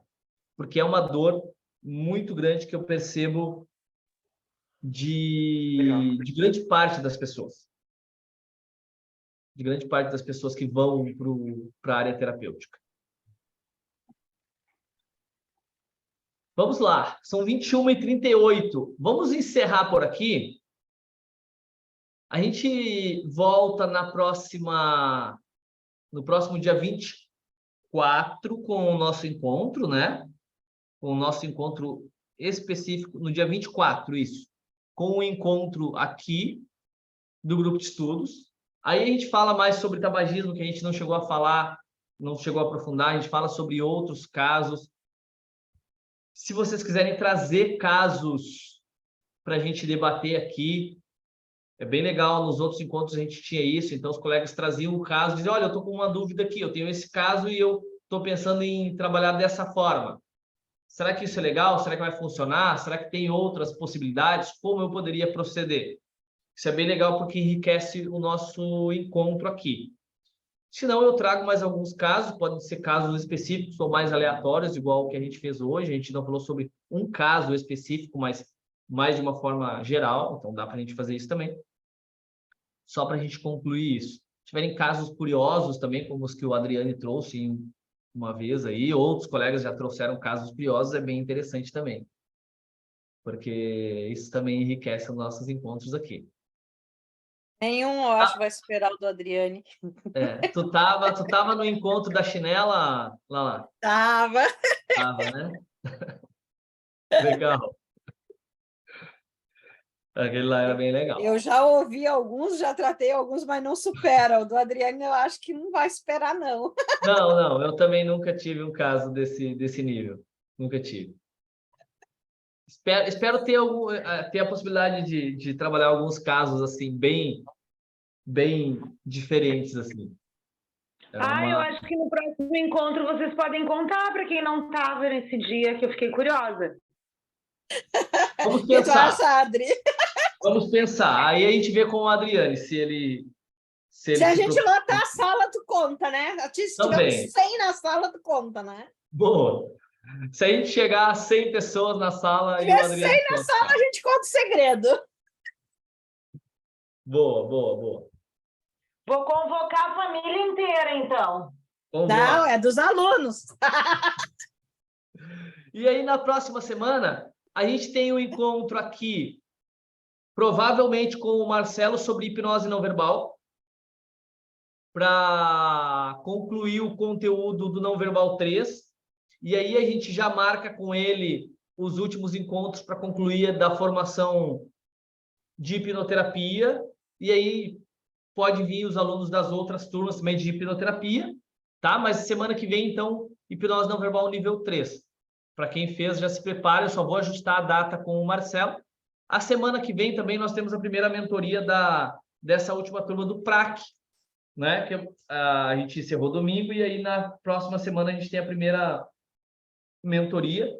porque é uma dor muito grande que eu percebo de grande parte das pessoas. De grande parte das pessoas que vão para a área terapêutica. Vamos lá, são 21h38. Vamos encerrar por aqui. A gente volta no próximo dia 24 com o nosso encontro, né? Com o nosso encontro específico, no dia 24, isso. Com o encontro aqui do grupo de estudos. Aí a gente fala mais sobre tabagismo, que a gente não chegou a falar, não chegou a aprofundar, a gente fala sobre outros casos. Se vocês quiserem trazer casos para a gente debater aqui, é bem legal. Nos outros encontros a gente tinha isso, então os colegas traziam o caso, diziam, olha, eu estou com uma dúvida aqui, eu tenho esse caso e eu estou pensando em trabalhar dessa forma. Será que isso é legal? Será que vai funcionar? Será que tem outras possibilidades? Como eu poderia proceder? Isso é bem legal porque enriquece o nosso encontro aqui. Se não, eu trago mais alguns casos, podem ser casos específicos ou mais aleatórios, igual o que a gente fez hoje. A gente não falou sobre um caso específico, mas mais de uma forma geral, então dá para a gente fazer isso também. Só para a gente concluir isso. Se tiverem casos curiosos também, como os que o Adriane trouxe uma vez aí, outros colegas já trouxeram casos curiosos, é bem interessante também. Porque isso também enriquece os nossos encontros aqui. Nenhum, eu acho, vai superar o do Adriane. Tu tava no encontro da chinela, lá. Tava. Tava, né? Legal. Aquele lá era bem legal. Eu já ouvi alguns, já tratei alguns, mas não supera. O do Adriane eu acho que não vai superar, não. Não, eu também nunca tive um caso desse nível. Nunca tive. Espero ter a possibilidade de trabalhar alguns casos assim bem diferentes assim. Eu acho que no próximo encontro vocês podem contar para quem não estava nesse dia, que eu fiquei curiosa. Vamos O que tu pensar. acha, Adri? Vamos pensar. Aí a gente vê com o Adriane se a gente lotar a sala, tu conta, né? Se tivermos 100 na sala, tu conta, né? Boa. Se a gente chegar a 100 pessoas na sala... Se tiver 100 na sala, a gente conta o segredo. Boa. Vou convocar a família inteira, então. Não, é dos alunos. E aí, na próxima semana, a gente tem um encontro aqui, provavelmente com o Marcelo, sobre hipnose não verbal, para concluir o conteúdo do Não Verbal 3. E aí a gente já marca com ele os últimos encontros para concluir da formação de hipnoterapia. E aí pode vir os alunos das outras turmas também de hipnoterapia, tá? Mas semana que vem, então, hipnose não verbal nível 3. Para quem fez, já se prepare, eu só vou ajustar a data com o Marcelo. A semana que vem também nós temos a primeira mentoria dessa última turma do PRAC, né? Que a gente encerrou domingo e aí na próxima semana a gente tem a primeira mentoria.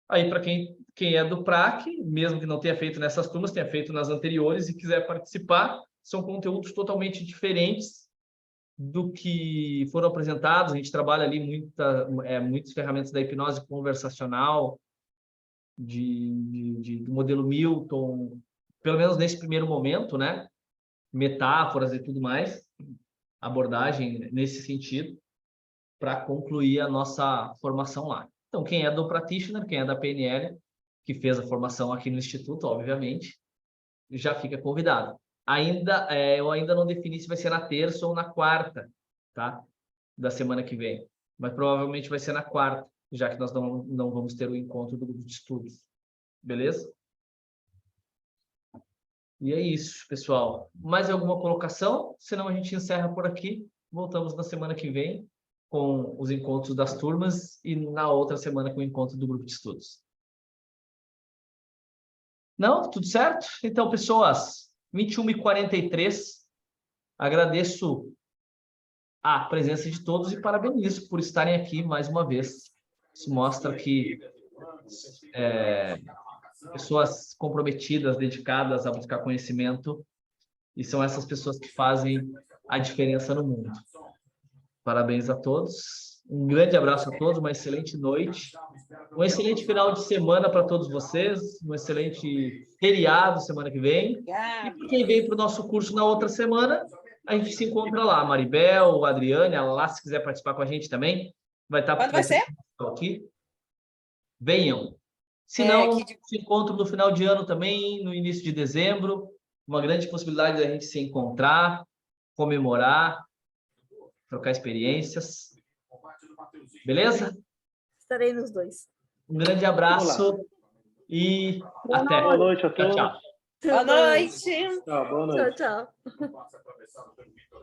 Aí para quem é do PRAC, mesmo que não tenha feito nessas turmas, tenha feito nas anteriores e quiser participar, são conteúdos totalmente diferentes do que foram apresentados. A gente trabalha ali muitas ferramentas da hipnose conversacional, do modelo Milton, pelo menos nesse primeiro momento, né? Metáforas e tudo mais, abordagem nesse sentido, para concluir a nossa formação lá. Então, quem é do Practitioner, quem é da PNL, que fez a formação aqui no Instituto, obviamente, já fica convidado. Eu ainda não defini se vai ser na terça ou na quarta, tá? Da semana que vem. Mas provavelmente vai ser na quarta, já que nós não vamos ter o encontro do grupo de estudos. Beleza? E é isso, pessoal. Mais alguma colocação? Senão a gente encerra por aqui. Voltamos na semana que vem com os encontros das turmas e na outra semana com o encontro do grupo de estudos. Não? Tudo certo? Então, pessoas, 21h43, agradeço a presença de todos e parabenizo por estarem aqui mais uma vez. Isso mostra que pessoas comprometidas, dedicadas a buscar conhecimento, e são essas pessoas que fazem a diferença no mundo. Parabéns a todos. Um grande abraço a todos, uma excelente noite. Um excelente final de semana para todos vocês, um excelente feriado semana que vem. E para quem vem para o nosso curso na outra semana, a gente se encontra lá. A Maribel, a Adriane, ela lá, se quiser participar com a gente também, vai estar... Quando vai ser? Aqui. Venham. Se não, se encontram no final de ano também, no início de dezembro. Uma grande possibilidade da gente se encontrar, comemorar, trocar experiências. Beleza? Estarei nos dois. Um grande abraço e até. Boa noite a todos. Tchau, tchau. Boa noite. Tchau, boa noite. Tchau, tchau.